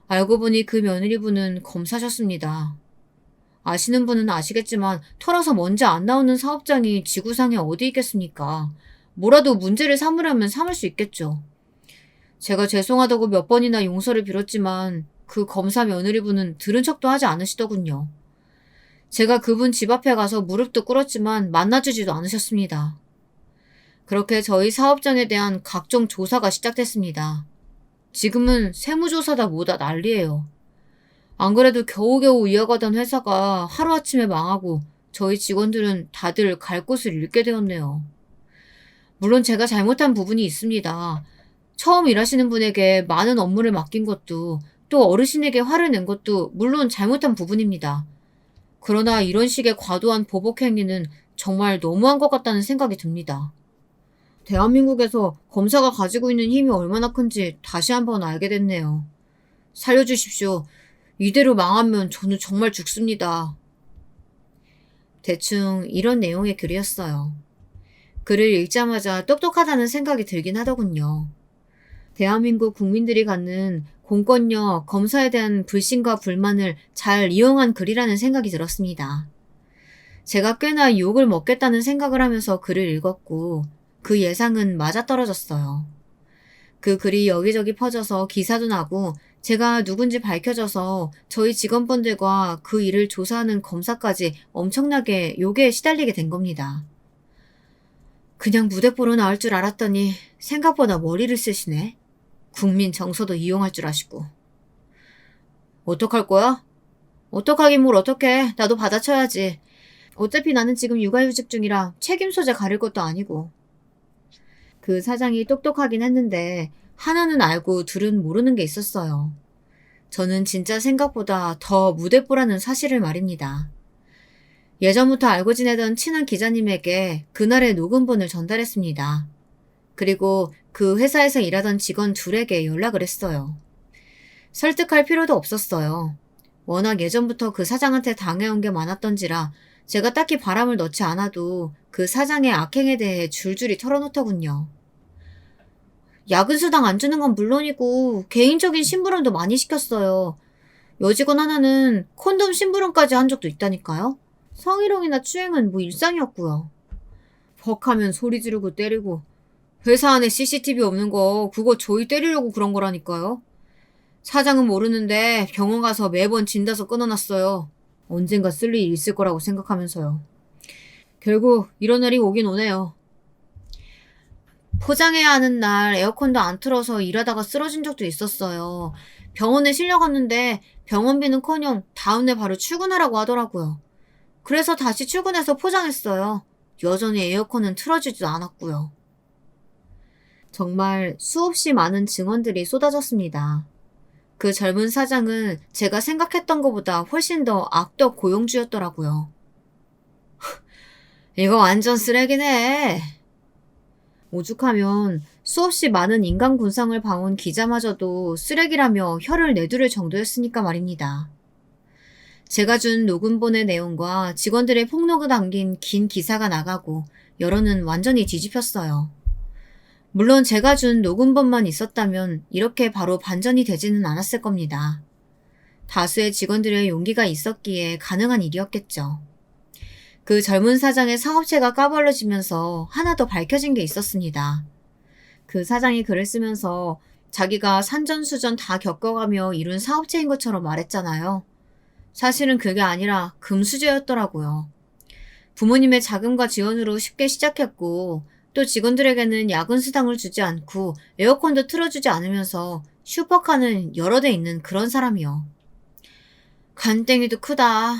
알고 보니 그 며느리분은 검사셨습니다. 아시는 분은 아시겠지만 털어서 먼지 안 나오는 사업장이 지구상에 어디 있겠습니까? 뭐라도 문제를 삼으려면 삼을 수 있겠죠. 제가 죄송하다고 몇 번이나 용서를 빌었지만 그 검사 며느리분은 들은 척도 하지 않으시더군요. 제가 그분 집 앞에 가서 무릎도 꿇었지만 만나주지도 않으셨습니다. 그렇게 저희 사업장에 대한 각종 조사가 시작됐습니다. 지금은 세무조사다 뭐다 난리예요. 안 그래도 겨우겨우 이어가던 회사가 하루아침에 망하고 저희 직원들은 다들 갈 곳을 잃게 되었네요. 물론 제가 잘못한 부분이 있습니다. 처음 일하시는 분에게 많은 업무를 맡긴 것도 또 어르신에게 화를 낸 것도 물론 잘못한 부분입니다. 그러나 이런 식의 과도한 보복 행위는 정말 너무한 것 같다는 생각이 듭니다. 대한민국에서 검사가 가지고 있는 힘이 얼마나 큰지 다시 한번 알게 됐네요. 살려주십시오. 이대로 망하면 저는 정말 죽습니다. 대충 이런 내용의 글이었어요. 글을 읽자마자 똑똑하다는 생각이 들긴 하더군요. 대한민국 국민들이 갖는 공권력, 검사에 대한 불신과 불만을 잘 이용한 글이라는 생각이 들었습니다. 제가 꽤나 욕을 먹겠다는 생각을 하면서 글을 읽었고 그 예상은 맞아떨어졌어요. 그 글이 여기저기 퍼져서 기사도 나고 제가 누군지 밝혀져서 저희 직원분들과 그 일을 조사하는 검사까지 엄청나게 욕에 시달리게 된 겁니다. 그냥 무대뽀로 나올 줄 알았더니 생각보다 머리를 쓰시네. 국민 정서도 이용할 줄 아시고. 어떡할 거야? 어떡하긴 뭘 어떡해. 나도 받아쳐야지. 어차피 나는 지금 육아휴직 중이라 책임 소재 가릴 것도 아니고. 그 사장이 똑똑하긴 했는데 하나는 알고 둘은 모르는 게 있었어요. 저는 진짜 생각보다 더 무대뽀라는 사실을 말입니다. 예전부터 알고 지내던 친한 기자님에게 그날의 녹음본을 전달했습니다. 그리고 그 회사에서 일하던 직원 둘에게 연락을 했어요. 설득할 필요도 없었어요. 워낙 예전부터 그 사장한테 당해온 게 많았던지라 제가 딱히 바람을 넣지 않아도 그 사장의 악행에 대해 줄줄이 털어놓더군요. 야근수당 안 주는 건 물론이고 개인적인 심부름도 많이 시켰어요. 여직원 하나는 콘돔 심부름까지 한 적도 있다니까요. 성희롱이나 추행은 뭐 일상이었고요. 벅하면 소리 지르고 때리고 회사 안에 CCTV 없는 거 그거 저희 때리려고 그런 거라니까요. 사장은 모르는데 병원 가서 매번 진단서 끊어놨어요. 언젠가 쓸 일이 있을 거라고 생각하면서요. 결국 이런 날이 오긴 오네요. 포장해야 하는 날 에어컨도 안 틀어서 일하다가 쓰러진 적도 있었어요. 병원에 실려갔는데 병원비는커녕 다음날 바로 출근하라고 하더라고요. 그래서 다시 출근해서 포장했어요. 여전히 에어컨은 틀어지지도 않았고요. 정말 수없이 많은 증언들이 쏟아졌습니다. 그 젊은 사장은 제가 생각했던 것보다 훨씬 더 악덕 고용주였더라고요. 이거 완전 쓰레기네. 오죽하면 수없이 많은 인간 군상을 봐온 기자마저도 쓰레기라며 혀를 내두를 정도였으니까 말입니다. 제가 준 녹음본의 내용과 직원들의 폭로가 담긴 긴 기사가 나가고 여론은 완전히 뒤집혔어요. 물론 제가 준 녹음본만 있었다면 이렇게 바로 반전이 되지는 않았을 겁니다. 다수의 직원들의 용기가 있었기에 가능한 일이었겠죠. 그 젊은 사장의 사업체가 까발려지면서 하나 더 밝혀진 게 있었습니다. 그 사장이 글을 쓰면서 자기가 산전수전 다 겪어가며 이룬 사업체인 것처럼 말했잖아요. 사실은 그게 아니라 금수저였더라고요. 부모님의 자금과 지원으로 쉽게 시작했고 또 직원들에게는 야근 수당을 주지 않고 에어컨도 틀어주지 않으면서 슈퍼카는 여러 대 있는 그런 사람이요. 간땡이도 크다.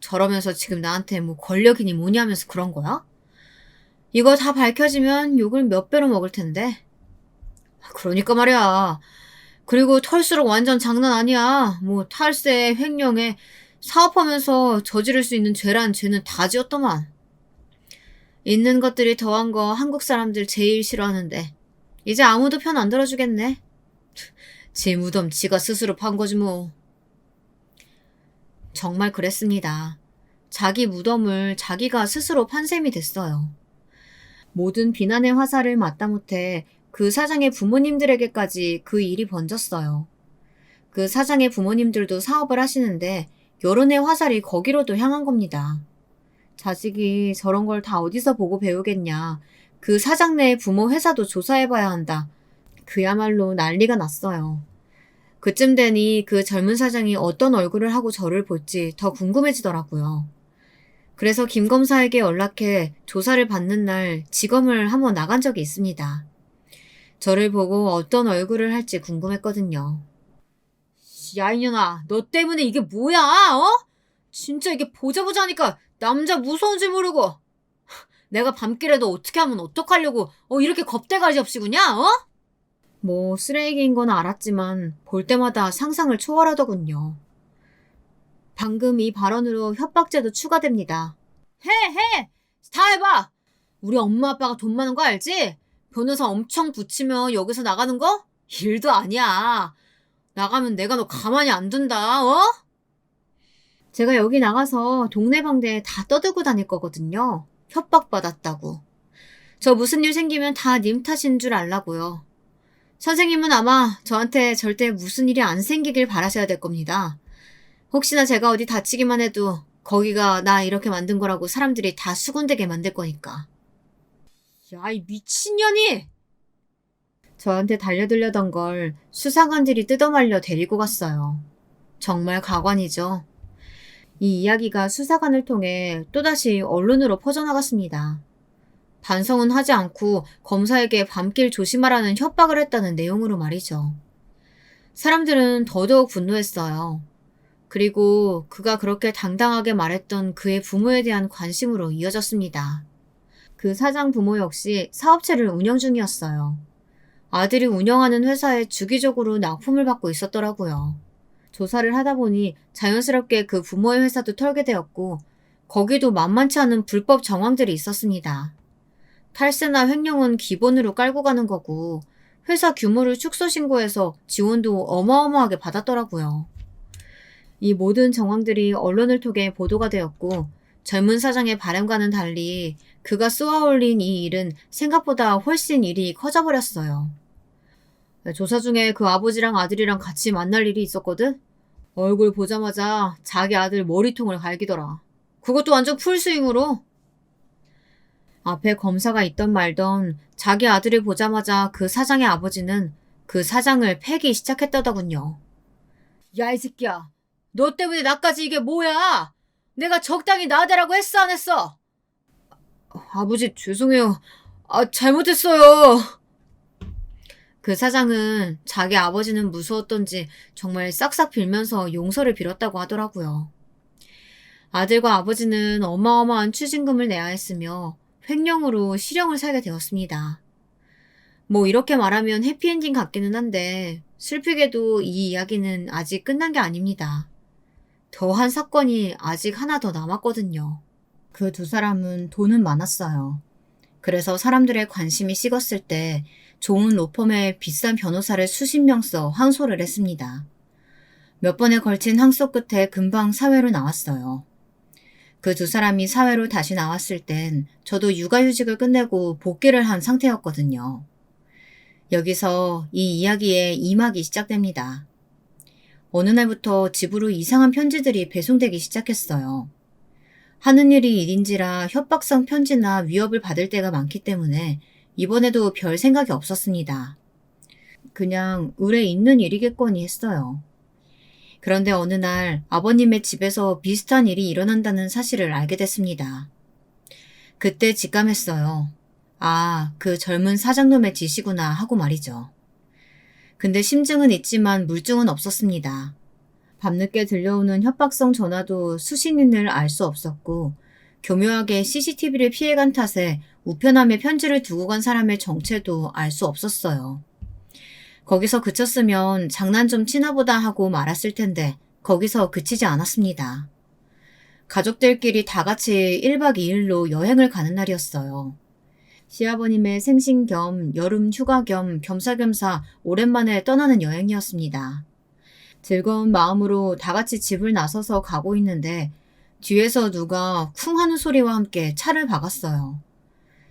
저러면서 지금 나한테 뭐 권력이니 뭐니 하면서 그런 거야? 이거 다 밝혀지면 욕을 몇 배로 먹을 텐데. 그러니까 말이야. 그리고 털수록 완전 장난 아니야. 뭐 탈세, 횡령에 사업하면서 저지를 수 있는 죄란 죄는 다 지었더만. 있는 것들이 더한 거 한국 사람들 제일 싫어하는데 이제 아무도 편 안 들어주겠네. 지 무덤 지가 스스로 판 거지 뭐. 정말 그랬습니다. 자기 무덤을 자기가 스스로 판 셈이 됐어요. 모든 비난의 화살을 마다못해 그 사장의 부모님들에게까지 그 일이 번졌어요. 그 사장의 부모님들도 사업을 하시는데 여론의 화살이 거기로도 향한 겁니다. 자식이 저런 걸 다 어디서 보고 배우겠냐. 그 사장 네의 부모 회사도 조사해봐야 한다. 그야말로 난리가 났어요. 그쯤 되니 그 젊은 사장이 어떤 얼굴을 하고 저를 볼지 더 궁금해지더라고요. 그래서 김 검사에게 연락해 조사를 받는 날 지검을 한번 나간 적이 있습니다. 저를 보고 어떤 얼굴을 할지 궁금했거든요. 야, 이년아, 너 때문에 이게 뭐야, 어? 진짜 이게 보자 하니까 남자 무서운 줄 모르고. 내가 밤길에도 어떻게 하면 어떡하려고, 이렇게 겁대가리 없이 구냐, 어? 뭐, 쓰레기인 건 알았지만, 볼 때마다 상상을 초월하더군요. 방금 이 발언으로 협박죄도 추가됩니다. 해! 다 해봐! 우리 엄마 아빠가 돈 많은 거 알지? 변호사 엄청 붙이면 여기서 나가는 거? 일도 아니야. 나가면 내가 너 가만히 안 둔다, 어? 제가 여기 나가서 동네방네 다 떠들고 다닐 거거든요. 협박받았다고. 저 무슨 일 생기면 다 님 탓인 줄 알라고요. 선생님은 아마 저한테 절대 무슨 일이 안 생기길 바라셔야 될 겁니다. 혹시나 제가 어디 다치기만 해도 거기가 나 이렇게 만든 거라고 사람들이 다 수군대게 만들 거니까. 야, 이 미친년이! 저한테 달려들려던 걸 수사관들이 뜯어말려 데리고 갔어요. 정말 가관이죠. 이 이야기가 수사관을 통해 또다시 언론으로 퍼져나갔습니다. 반성은 하지 않고 검사에게 밤길 조심하라는 협박을 했다는 내용으로 말이죠. 사람들은 더더욱 분노했어요. 그리고 그가 그렇게 당당하게 말했던 그의 부모에 대한 관심으로 이어졌습니다. 그 사장 부모 역시 사업체를 운영 중이었어요. 아들이 운영하는 회사에 주기적으로 납품을 받고 있었더라고요. 조사를 하다 보니 자연스럽게 그 부모의 회사도 털게 되었고 거기도 만만치 않은 불법 정황들이 있었습니다. 탈세나 횡령은 기본으로 깔고 가는 거고 회사 규모를 축소 신고해서 지원도 어마어마하게 받았더라고요. 이 모든 정황들이 언론을 통해 보도가 되었고 젊은 사장의 바람과는 달리 그가 쏘아올린 이 일은 생각보다 훨씬 일이 커져버렸어요. 조사 중에 그 아버지랑 아들이랑 같이 만날 일이 있었거든? 얼굴 보자마자 자기 아들 머리통을 갈기더라. 그것도 완전 풀스윙으로. 앞에 검사가 있던 말던 자기 아들을 보자마자 그 사장의 아버지는 그 사장을 패기 시작했다더군요. 야, 이 새끼야. 너 때문에 나까지 이게 뭐야? 내가 적당히 나대라고 했어, 안 했어? 아버지, 죄송해요. 잘못했어요. 그 사장은 자기 아버지는 무서웠던지 정말 싹싹 빌면서 용서를 빌었다고 하더라고요. 아들과 아버지는 어마어마한 추징금을 내야 했으며 횡령으로 실형을 살게 되었습니다. 뭐 이렇게 말하면 해피엔딩 같기는 한데 슬프게도 이 이야기는 아직 끝난 게 아닙니다. 더한 사건이 아직 하나 더 남았거든요. 그 두 사람은 돈은 많았어요. 그래서 사람들의 관심이 식었을 때 좋은 로펌에 비싼 변호사를 수십 명 써 항소를 했습니다. 몇 번에 걸친 항소 끝에 금방 사회로 나왔어요. 그 두 사람이 사회로 다시 나왔을 땐 저도 육아휴직을 끝내고 복귀를 한 상태였거든요. 여기서 이 이야기의 2막이 시작됩니다. 어느 날부터 집으로 이상한 편지들이 배송되기 시작했어요. 하는 일이 일인지라 협박성 편지나 위협을 받을 때가 많기 때문에 이번에도 별 생각이 없었습니다. 그냥 의뢰 있는 일이겠거니 했어요. 그런데 어느 날 아버님의 집에서 비슷한 일이 일어난다는 사실을 알게 됐습니다. 그때 직감했어요. 아, 그 젊은 사장놈의 짓이구나 하고 말이죠. 근데 심증은 있지만 물증은 없었습니다. 밤늦게 들려오는 협박성 전화도 수신인을 알 수 없었고 교묘하게 CCTV를 피해간 탓에 우편함에 편지를 두고 간 사람의 정체도 알 수 없었어요. 거기서 그쳤으면 장난 좀 치나보다 하고 말았을 텐데 거기서 그치지 않았습니다. 가족들끼리 다 같이 1박 2일로 여행을 가는 날이었어요. 시아버님의 생신 겸 여름 휴가 겸 겸사겸사 오랜만에 떠나는 여행이었습니다. 즐거운 마음으로 다 같이 집을 나서서 가고 있는데 뒤에서 누가 쿵 하는 소리와 함께 차를 박았어요.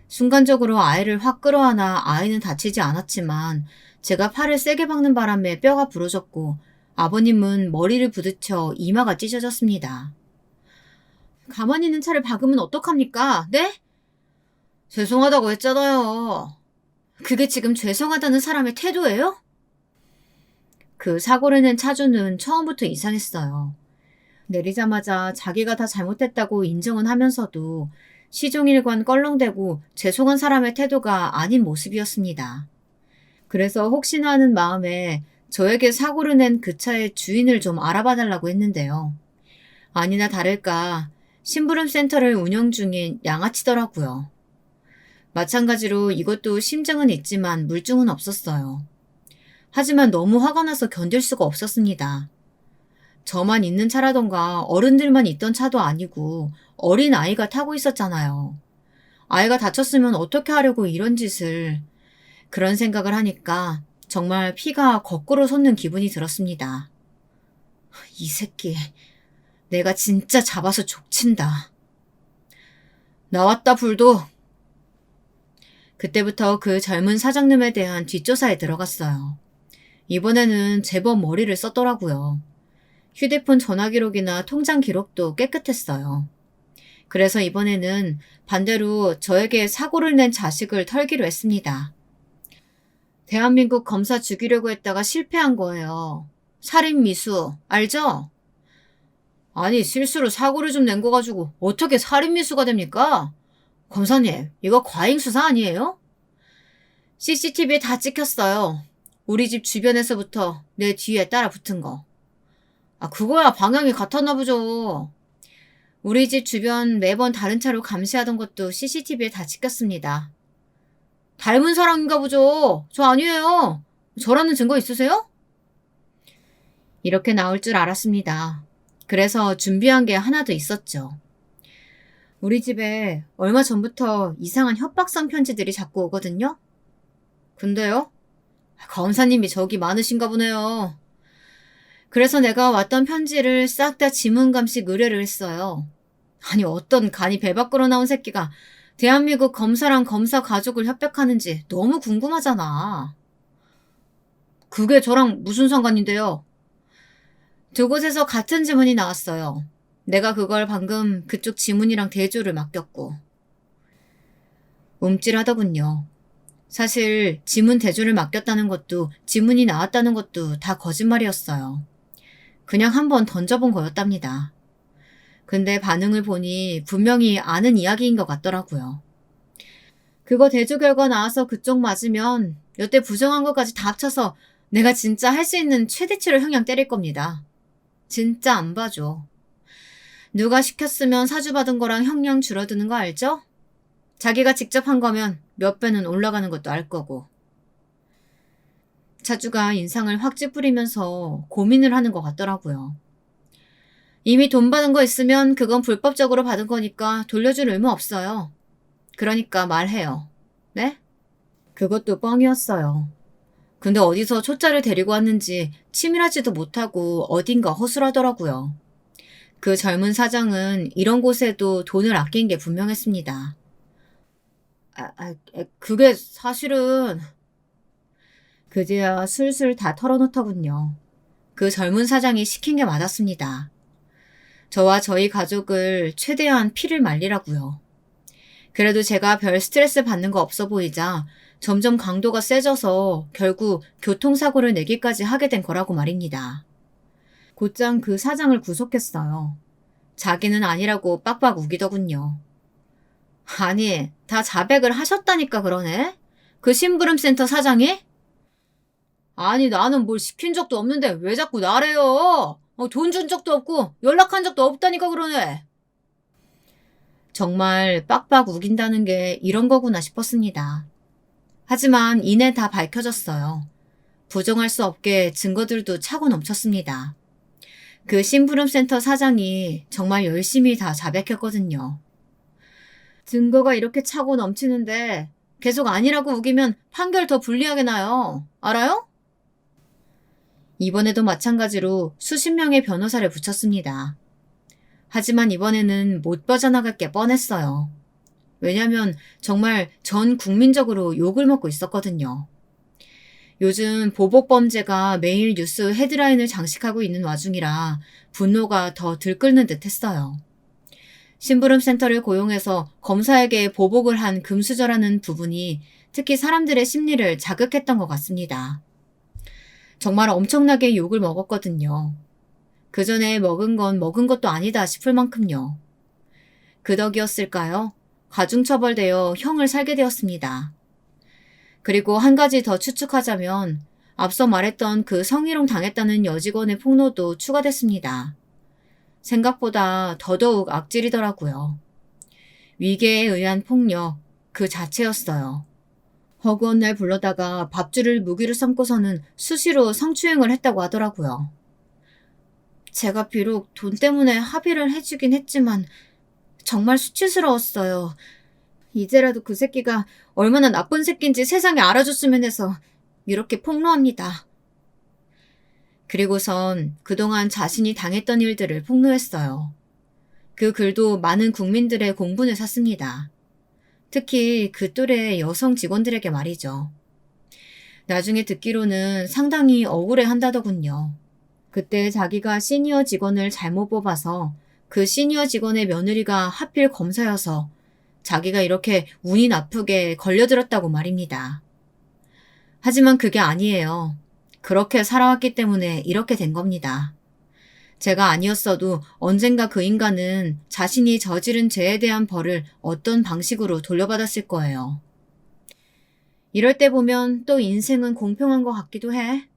순간적으로 아이를 확 끌어안아 아이는 다치지 않았지만 제가 팔을 세게 박는 바람에 뼈가 부러졌고 아버님은 머리를 부딪혀 이마가 찢어졌습니다. 가만히 있는 차를 박으면 어떡합니까? 네? 죄송하다고 했잖아요. 그게 지금 죄송하다는 사람의 태도예요? 그 사고를 낸 차주는 처음부터 이상했어요. 내리자마자 자기가 다 잘못했다고 인정은 하면서도 시종일관 껄렁대고 죄송한 사람의 태도가 아닌 모습이었습니다. 그래서 혹시나 하는 마음에 저에게 사고를 낸 그 차의 주인을 좀 알아봐 달라고 했는데요. 아니나 다를까 심부름 센터를 운영 중인 양아치더라고요. 마찬가지로 이것도 심증은 있지만 물증은 없었어요. 하지만 너무 화가 나서 견딜 수가 없었습니다. 저만 있는 차라던가 어른들만 있던 차도 아니고 어린 아이가 타고 있었잖아요. 아이가 다쳤으면 어떻게 하려고 이런 짓을... 그런 생각을 하니까 정말 피가 거꾸로 솟는 기분이 들었습니다. 이 새끼, 내가 진짜 잡아서 족친다. 나왔다 불도. 그때부터 그 젊은 사장님에 대한 뒷조사에 들어갔어요. 이번에는 제법 머리를 썼더라고요. 휴대폰 전화 기록이나 통장 기록도 깨끗했어요. 그래서 이번에는 반대로 저에게 사고를 낸 자식을 털기로 했습니다. 대한민국 검사 죽이려고 했다가 실패한 거예요. 살인 미수, 알죠? 아니, 실수로 사고를 좀 낸 거 가지고 어떻게 살인 미수가 됩니까? 검사님, 이거 과잉 수사 아니에요? CCTV에 다 찍혔어요. 우리 집 주변에서부터 내 뒤에 따라 붙은 거. 그거야 방향이 같았나 보죠. 우리 집 주변 매번 다른 차로 감시하던 것도 CCTV에 다 찍혔습니다. 닮은 사람인가 보죠. 저 아니에요. 저라는 증거 있으세요? 이렇게 나올 줄 알았습니다. 그래서 준비한 게 하나 더 있었죠. 우리 집에 얼마 전부터 이상한 협박성 편지들이 자꾸 오거든요. 근데요? 검사님이 적이 많으신가 보네요. 그래서 내가 왔던 편지를 싹 다 지문감식 의뢰를 했어요. 아니 어떤 간이 배 밖으로 나온 새끼가 대한민국 검사랑 검사 가족을 협박하는지 너무 궁금하잖아. 그게 저랑 무슨 상관인데요? 두 곳에서 같은 지문이 나왔어요. 내가 그걸 방금 그쪽 지문이랑 대조를 맡겼고. 움찔하더군요. 사실 지문 대조를 맡겼다는 것도 지문이 나왔다는 것도 다 거짓말이었어요. 그냥 한번 던져본 거였답니다. 근데 반응을 보니 분명히 아는 이야기인 것 같더라고요. 그거 대조 결과 나와서 그쪽 맞으면 여태 부정한 것까지 다 합쳐서 내가 진짜 할 수 있는 최대치로 형량 때릴 겁니다. 진짜 안 봐줘. 누가 시켰으면 사주받은 거랑 형량 줄어드는 거 알죠? 자기가 직접 한 거면 몇 배는 올라가는 것도 알 거고. 차주가 인상을 확 찌푸리면서 고민을 하는 것 같더라고요. 이미 돈 받은 거 있으면 그건 불법적으로 받은 거니까 돌려줄 의무 없어요. 그러니까 말해요. 네? 그것도 뻥이었어요. 근데 어디서 초짜를 데리고 왔는지 치밀하지도 못하고 어딘가 허술하더라고요. 그 젊은 사장은 이런 곳에도 돈을 아낀 게 분명했습니다. 그게 사실은... 그제야 술술 다 털어놓더군요. 그 젊은 사장이 시킨 게 맞았습니다. 저와 저희 가족을 최대한 피를 말리라고요. 그래도 제가 별 스트레스 받는 거 없어 보이자 점점 강도가 세져서 결국 교통사고를 내기까지 하게 된 거라고 말입니다. 곧장 그 사장을 구속했어요. 자기는 아니라고 빡빡 우기더군요. 아니, 다 자백을 하셨다니까 그러네? 그 심부름센터 사장이? 아니, 나는 뭘 시킨 적도 없는데 왜 자꾸 나래요? 돈 준 적도 없고 연락한 적도 없다니까 그러네. 정말 빡빡 우긴다는 게 이런 거구나 싶었습니다. 하지만 이내 다 밝혀졌어요. 부정할 수 없게 증거들도 차고 넘쳤습니다. 그 심부름센터 사장이 정말 열심히 다 자백했거든요. 증거가 이렇게 차고 넘치는데 계속 아니라고 우기면 판결 더 불리하게 나요. 알아요? 이번에도 마찬가지로 수십 명의 변호사를 붙였습니다. 하지만 이번에는 못 빠져나갈 게 뻔했어요. 왜냐면 정말 전 국민적으로 욕을 먹고 있었거든요. 요즘 보복범죄가 매일 뉴스 헤드라인을 장식하고 있는 와중이라 분노가 더 들끓는 듯 했어요. 심부름센터를 고용해서 검사에게 보복을 한 금수저라는 부분이 특히 사람들의 심리를 자극했던 것 같습니다. 정말 엄청나게 욕을 먹었거든요. 그 전에 먹은 건 먹은 것도 아니다 싶을 만큼요. 그 덕이었을까요? 가중처벌되어 형을 살게 되었습니다. 그리고 한 가지 더 추측하자면 앞서 말했던 그 성희롱 당했다는 여직원의 폭로도 추가됐습니다. 생각보다 더더욱 악질이더라고요. 위계에 의한 폭력 그 자체였어요. 허구한 날 불러다가 밥줄을 무기로 삼고서는 수시로 성추행을 했다고 하더라고요. 제가 비록 돈 때문에 합의를 해주긴 했지만 정말 수치스러웠어요. 이제라도 그 새끼가 얼마나 나쁜 새끼인지 세상에 알아줬으면 해서 이렇게 폭로합니다. 그리고선 그동안 자신이 당했던 일들을 폭로했어요. 그 글도 많은 국민들의 공분을 샀습니다. 특히 그 또래 여성 직원들에게 말이죠. 나중에 듣기로는 상당히 억울해 한다더군요. 그때 자기가 시니어 직원을 잘못 뽑아서 그 시니어 직원의 며느리가 하필 검사여서 자기가 이렇게 운이 나쁘게 걸려들었다고 말입니다. 하지만 그게 아니에요. 그렇게 살아왔기 때문에 이렇게 된 겁니다. 제가 아니었어도 언젠가 그 인간은 자신이 저지른 죄에 대한 벌을 어떤 방식으로 돌려받았을 거예요. 이럴 때 보면 또 인생은 공평한 것 같기도 해.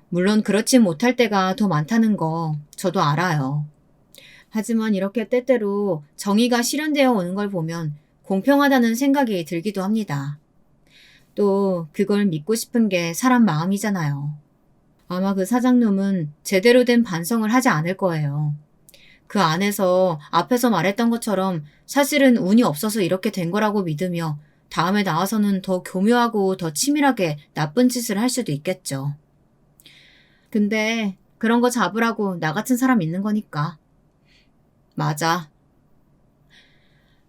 물론 그렇지 못할 때가 더 많다는 거 저도 알아요. 하지만 이렇게 때때로 정의가 실현되어 오는 걸 보면 공평하다는 생각이 들기도 합니다. 또 그걸 믿고 싶은 게 사람 마음이잖아요. 아마 그 사장놈은 제대로 된 반성을 하지 않을 거예요. 그 안에서 앞에서 말했던 것처럼 사실은 운이 없어서 이렇게 된 거라고 믿으며 다음에 나와서는 더 교묘하고 더 치밀하게 나쁜 짓을 할 수도 있겠죠. 근데 그런 거 잡으라고 나 같은 사람 있는 거니까. 맞아.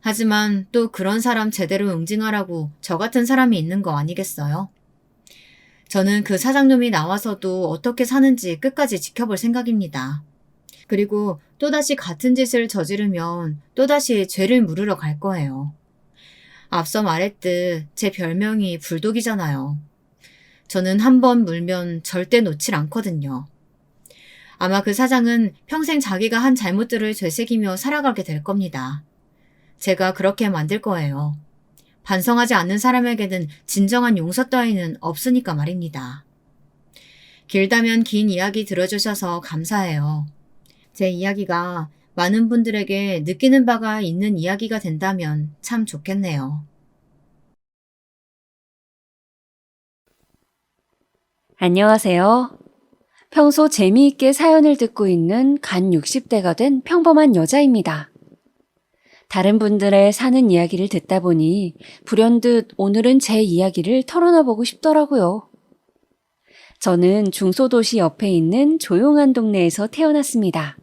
하지만 또 그런 사람 제대로 응징하라고 저 같은 사람이 있는 거 아니겠어요? 저는 그 사장놈이 나와서도 어떻게 사는지 끝까지 지켜볼 생각입니다. 그리고 또다시 같은 짓을 저지르면 또다시 죄를 물으러 갈 거예요. 앞서 말했듯 제 별명이 불독이잖아요. 저는 한 번 물면 절대 놓질 않거든요. 아마 그 사장은 평생 자기가 한 잘못들을 되새기며 살아가게 될 겁니다. 제가 그렇게 만들 거예요. 반성하지 않는 사람에게는 진정한 용서 따위는 없으니까 말입니다. 길다면 긴 이야기 들어주셔서 감사해요. 제 이야기가 많은 분들에게 느끼는 바가 있는 이야기가 된다면 참 좋겠네요. 안녕하세요. 평소 재미있게 사연을 듣고 있는 간 60대가 된 평범한 여자입니다. 다른 분들의 사는 이야기를 듣다 보니 불현듯 오늘은 제 이야기를 털어놔보고 싶더라고요. 저는 중소도시 옆에 있는 조용한 동네에서 태어났습니다.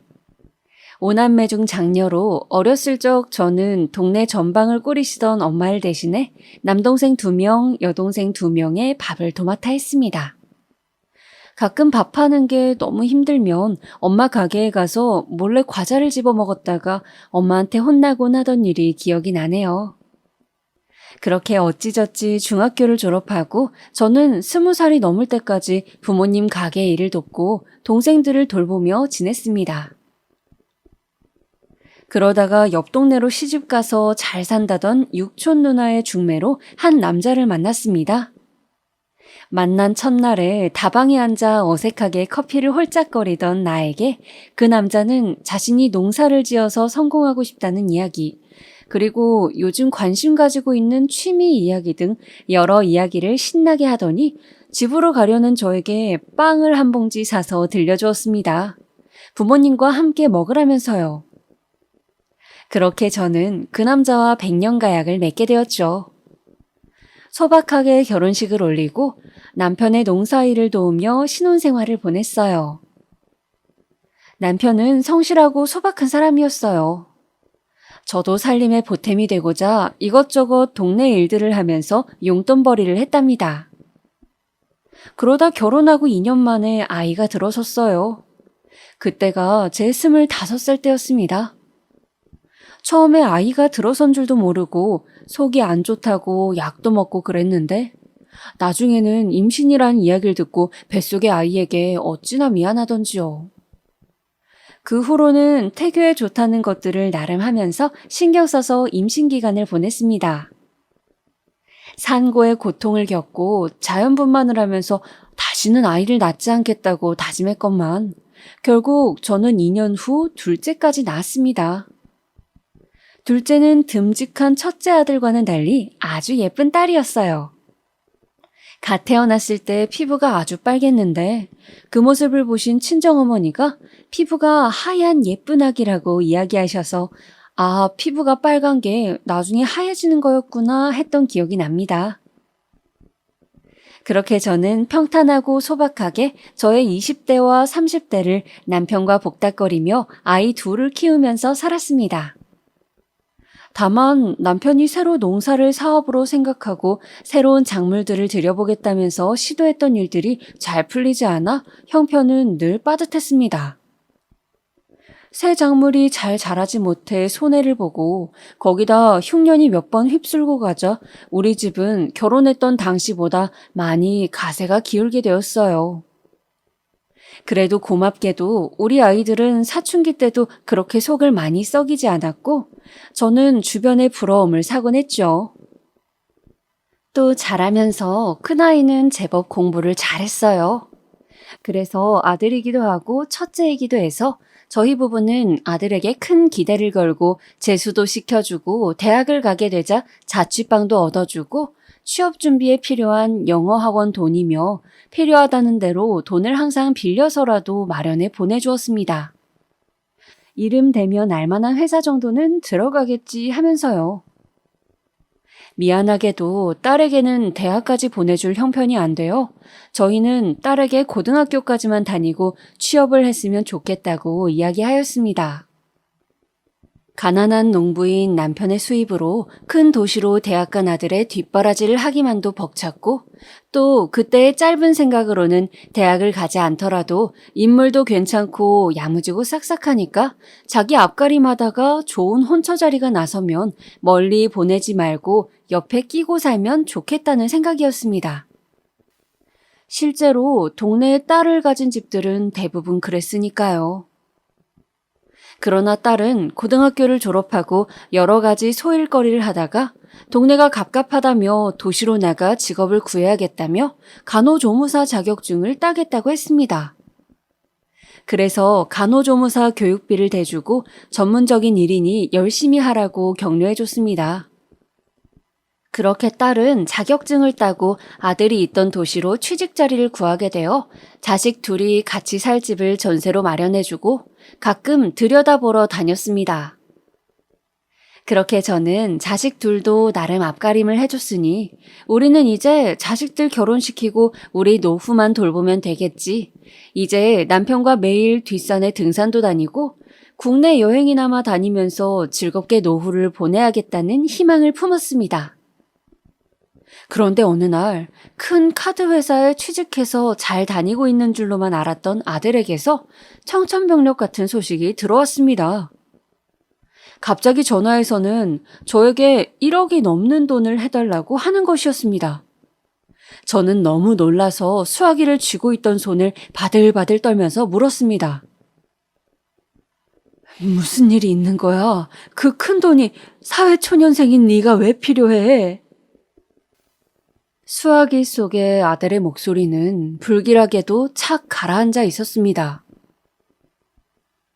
5남매 중 장녀로 어렸을 적 저는 동네 전방을 꾸리시던 엄마를 대신해 남동생 2명, 여동생 2명의 밥을 도맡아 했습니다. 가끔 밥하는 게 너무 힘들면 엄마 가게에 가서 몰래 과자를 집어 먹었다가 엄마한테 혼나곤 하던 일이 기억이 나네요. 그렇게 어찌저찌 중학교를 졸업하고 저는 20살이 넘을 때까지 부모님 가게 일을 돕고 동생들을 돌보며 지냈습니다. 그러다가 옆 동네로 시집가서 잘 산다던 육촌 누나의 중매로 한 남자를 만났습니다. 만난 첫날에 다방에 앉아 어색하게 커피를 홀짝거리던 나에게 그 남자는 자신이 농사를 지어서 성공하고 싶다는 이야기, 그리고 요즘 관심 가지고 있는 취미 이야기 등 여러 이야기를 신나게 하더니 집으로 가려는 저에게 빵을 한 봉지 사서 들려주었습니다. 부모님과 함께 먹으라면서요. 그렇게 저는 그 남자와 백년가약을 맺게 되었죠. 소박하게 결혼식을 올리고 남편의 농사일을 도우며 신혼생활을 보냈어요. 남편은 성실하고 소박한 사람이었어요. 저도 살림에 보탬이 되고자 이것저것 동네 일들을 하면서 용돈벌이를 했답니다. 그러다 결혼하고 2년 만에 아이가 들어섰어요. 그때가 제 25살 때였습니다. 처음에 아이가 들어선 줄도 모르고 속이 안 좋다고 약도 먹고 그랬는데 나중에는 임신이란 이야기를 듣고 뱃속의 아이에게 어찌나 미안하던지요. 그 후로는 태교에 좋다는 것들을 나름 하면서 신경 써서 임신 기간을 보냈습니다. 산고의 고통을 겪고 자연분만을 하면서 다시는 아이를 낳지 않겠다고 다짐했건만 결국 저는 2년 후 둘째까지 낳았습니다. 둘째는 듬직한 첫째 아들과는 달리 아주 예쁜 딸이었어요. 갓 태어났을 때 피부가 아주 빨갰는데 그 모습을 보신 친정어머니가 피부가 하얀 예쁜 아기라고 이야기하셔서 아, 피부가 빨간 게 나중에 하얘지는 거였구나 했던 기억이 납니다. 그렇게 저는 평탄하고 소박하게 저의 20대와 30대를 남편과 복닥거리며 아이 둘을 키우면서 살았습니다. 다만 남편이 새로 농사를 사업으로 생각하고 새로운 작물들을 들여보겠다면서 시도했던 일들이 잘 풀리지 않아 형편은 늘 빠듯했습니다. 새 작물이 잘 자라지 못해 손해를 보고 거기다 흉년이 몇 번 휩쓸고 가자 우리 집은 결혼했던 당시보다 많이 가세가 기울게 되었어요. 그래도 고맙게도 우리 아이들은 사춘기 때도 그렇게 속을 많이 썩이지 않았고 저는 주변의 부러움을 사곤 했죠. 또 자라면서 큰아이는 제법 공부를 잘했어요. 그래서 아들이기도 하고 첫째이기도 해서 저희 부부는 아들에게 큰 기대를 걸고 재수도 시켜주고 대학을 가게 되자 자취방도 얻어주고 취업 준비에 필요한 영어 학원 돈이며 필요하다는 대로 돈을 항상 빌려서라도 마련해 보내주었습니다. 이름 대면 알만한 회사 정도는 들어가겠지 하면서요. 미안하게도 딸에게는 대학까지 보내줄 형편이 안 돼요. 저희는 딸에게 고등학교까지만 다니고 취업을 했으면 좋겠다고 이야기하였습니다. 가난한 농부인 남편의 수입으로 큰 도시로 대학 간 아들의 뒷바라지를 하기만도 벅찼고 또 그때의 짧은 생각으로는 대학을 가지 않더라도 인물도 괜찮고 야무지고 싹싹하니까 자기 앞가림하다가 좋은 혼처 자리가 나서면 멀리 보내지 말고 옆에 끼고 살면 좋겠다는 생각이었습니다. 실제로 동네에 딸을 가진 집들은 대부분 그랬으니까요. 그러나 딸은 고등학교를 졸업하고 여러 가지 소일거리를 하다가 동네가 갑갑하다며 도시로 나가 직업을 구해야겠다며 간호조무사 자격증을 따겠다고 했습니다. 그래서 간호조무사 교육비를 대주고 전문적인 일이니 열심히 하라고 격려해줬습니다. 그렇게 딸은 자격증을 따고 아들이 있던 도시로 취직 자리를 구하게 되어 자식 둘이 같이 살 집을 전세로 마련해주고 가끔 들여다보러 다녔습니다. 그렇게 저는 자식 둘도 나름 앞가림을 해줬으니 우리는 이제 자식들 결혼시키고 우리 노후만 돌보면 되겠지. 이제 남편과 매일 뒷산에 등산도 다니고 국내 여행이나마 다니면서 즐겁게 노후를 보내야겠다는 희망을 품었습니다. 그런데 어느 날 큰 카드 회사에 취직해서 잘 다니고 있는 줄로만 알았던 아들에게서 청천벽력 같은 소식이 들어왔습니다. 갑자기 전화해서는 저에게 1억이 넘는 돈을 해달라고 하는 것이었습니다. 저는 너무 놀라서 수화기를 쥐고 있던 손을 바들바들 떨면서 물었습니다. 무슨 일이 있는 거야? 그 큰 돈이 사회초년생인 네가 왜 필요해? 수화기 속의 아들의 목소리는 불길하게도 착 가라앉아 있었습니다.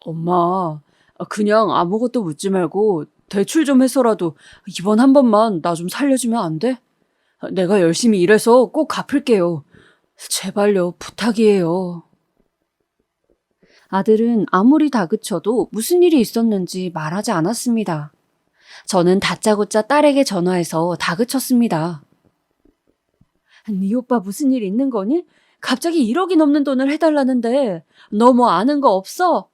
엄마, 그냥 아무것도 묻지 말고 대출 좀 해서라도 이번 한 번만 나 좀 살려주면 안 돼? 내가 열심히 일해서 꼭 갚을게요. 제발요, 부탁이에요. 아들은 아무리 다그쳐도 무슨 일이 있었는지 말하지 않았습니다. 저는 다짜고짜 딸에게 전화해서 다그쳤습니다. 네 오빠 무슨 일 있는 거니? 갑자기 1억이 넘는 돈을 해달라는데 너 뭐 아는 거 없어?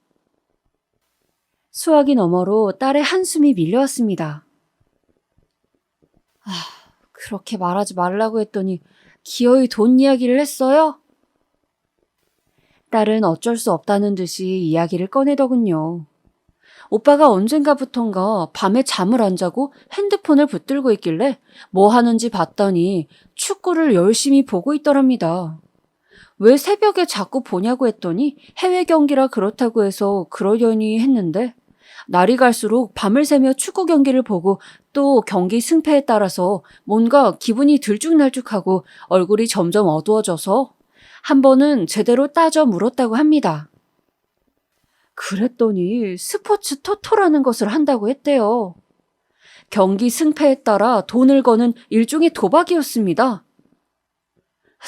수화기 너머로 딸의 한숨이 밀려왔습니다. 그렇게 말하지 말라고 했더니 기어이 돈 이야기를 했어요? 딸은 어쩔 수 없다는 듯이 이야기를 꺼내더군요. 오빠가 언젠가부턴가 밤에 잠을 안 자고 핸드폰을 붙들고 있길래 뭐 하는지 봤더니 축구를 열심히 보고 있더랍니다. 왜 새벽에 자꾸 보냐고 했더니 해외 경기라 그렇다고 해서 그러려니 했는데 날이 갈수록 밤을 새며 축구 경기를 보고 또 경기 승패에 따라서 뭔가 기분이 들쭉날쭉하고 얼굴이 점점 어두워져서 한 번은 제대로 따져 물었다고 합니다. 그랬더니 스포츠 토토라는 것을 한다고 했대요. 경기 승패에 따라 돈을 거는 일종의 도박이었습니다.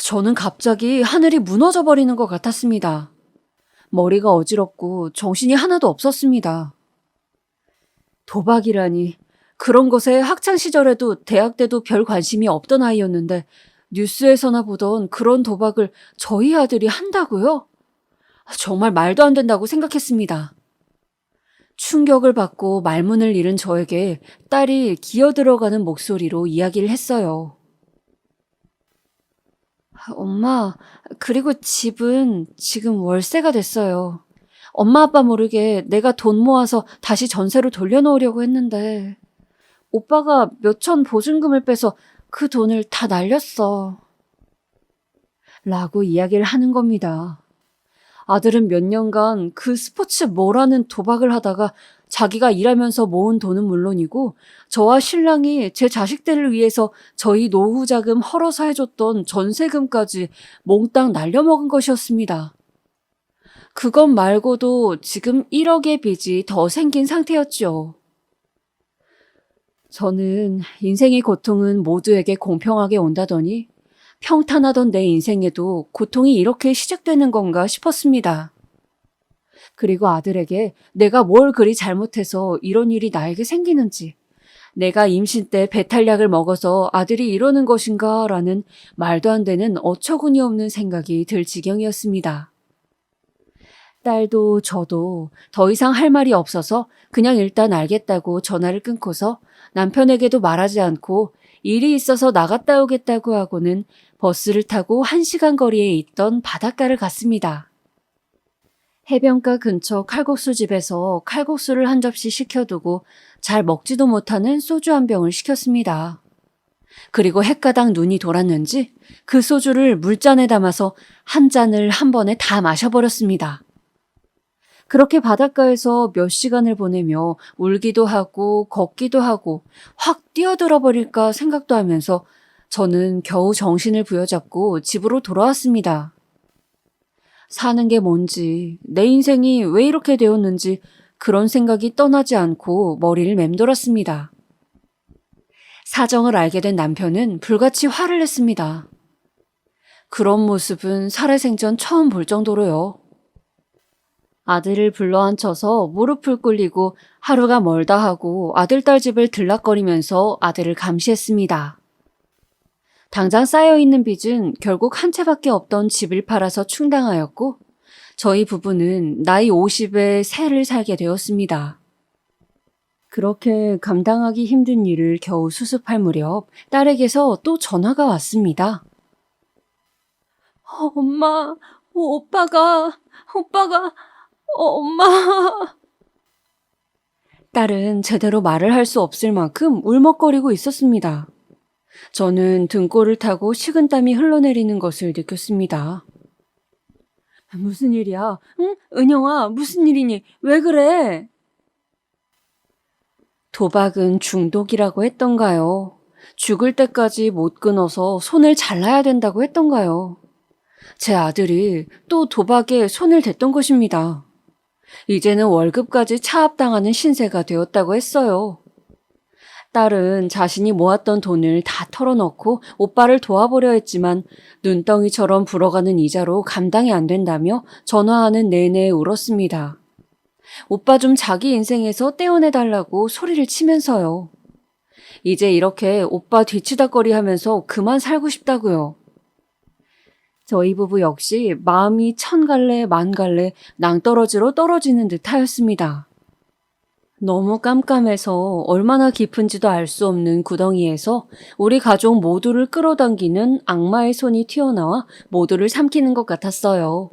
저는 갑자기 하늘이 무너져 버리는 것 같았습니다. 머리가 어지럽고 정신이 하나도 없었습니다. 도박이라니, 그런 것에 학창시절에도 대학 때도 별 관심이 없던 아이였는데 뉴스에서나 보던 그런 도박을 저희 아들이 한다고요? 정말 말도 안 된다고 생각했습니다. 충격을 받고 말문을 잃은 저에게 딸이 기어들어가는 목소리로 이야기를 했어요. 엄마, 그리고 집은 지금 월세가 됐어요. 엄마 아빠 모르게 내가 돈 모아서 다시 전세로 돌려놓으려고 했는데 오빠가 몇천 보증금을 빼서 그 돈을 다 날렸어. 라고 이야기를 하는 겁니다. 아들은 몇 년간 그 스포츠 뭐라는 도박을 하다가 자기가 일하면서 모은 돈은 물론이고 저와 신랑이 제 자식들을 위해서 저희 노후 자금 헐어서 해줬던 전세금까지 몽땅 날려먹은 것이었습니다. 그것 말고도 지금 1억의 빚이 더 생긴 상태였죠. 저는 인생의 고통은 모두에게 공평하게 온다더니 평탄하던 내 인생에도 고통이 이렇게 시작되는 건가 싶었습니다. 그리고 아들에게 내가 뭘 그리 잘못해서 이런 일이 나에게 생기는지, 내가 임신 때 배탈약을 먹어서 아들이 이러는 것인가 라는 말도 안 되는 어처구니 없는 생각이 들 지경이었습니다. 딸도 저도 더 이상 할 말이 없어서 그냥 일단 알겠다고 전화를 끊고서 남편에게도 말하지 않고 일이 있어서 나갔다 오겠다고 하고는 버스를 타고 1시간 거리에 있던 바닷가를 갔습니다. 해변가 근처 칼국수 집에서 칼국수를 한 접시 시켜두고 잘 먹지도 못하는 소주 한 병을 시켰습니다. 그리고 헷가닥 눈이 돌았는지 그 소주를 물잔에 담아서 한 잔을 한 번에 다 마셔버렸습니다. 그렇게 바닷가에서 몇 시간을 보내며 울기도 하고 걷기도 하고 확 뛰어들어 버릴까 생각도 하면서 저는 겨우 정신을 부여잡고 집으로 돌아왔습니다. 사는 게 뭔지, 내 인생이 왜 이렇게 되었는지 그런 생각이 떠나지 않고 머리를 맴돌았습니다. 사정을 알게 된 남편은 불같이 화를 냈습니다. 그런 모습은 살아생전 처음 볼 정도로요. 아들을 불러앉혀서 무릎을 꿇리고 하루가 멀다 하고 아들딸 집을 들락거리면서 아들을 감시했습니다. 당장 쌓여있는 빚은 결국 한 채밖에 없던 집을 팔아서 충당하였고 저희 부부는 나이 50에 새를 살게 되었습니다. 그렇게 감당하기 힘든 일을 겨우 수습할 무렵 딸에게서 또 전화가 왔습니다. 엄마, 오빠가, 엄마. 딸은 제대로 말을 할 수 없을 만큼 울먹거리고 있었습니다. 저는 등골을 타고 식은땀이 흘러내리는 것을 느꼈습니다. 무슨 일이야? 응? 은영아, 무슨 일이니? 왜 그래? 도박은 중독이라고 했던가요? 죽을 때까지 못 끊어서 손을 잘라야 된다고 했던가요? 제 아들이 또 도박에 손을 댔던 것입니다. 이제는 월급까지 차압당하는 신세가 되었다고 했어요. 딸은 자신이 모았던 돈을 다 털어넣고 오빠를 도와보려 했지만 눈덩이처럼 불어가는 이자로 감당이 안 된다며 전화하는 내내 울었습니다. 오빠 좀 자기 인생에서 떼어내달라고 소리를 치면서요. 이제 이렇게 오빠 뒤치다꺼리 하면서 그만 살고 싶다고요. 저희 부부 역시 마음이 천갈래 만갈래 낭떠러지로 떨어지는 듯 하였습니다. 너무 깜깜해서 얼마나 깊은지도 알 수 없는 구덩이에서 우리 가족 모두를 끌어당기는 악마의 손이 튀어나와 모두를 삼키는 것 같았어요.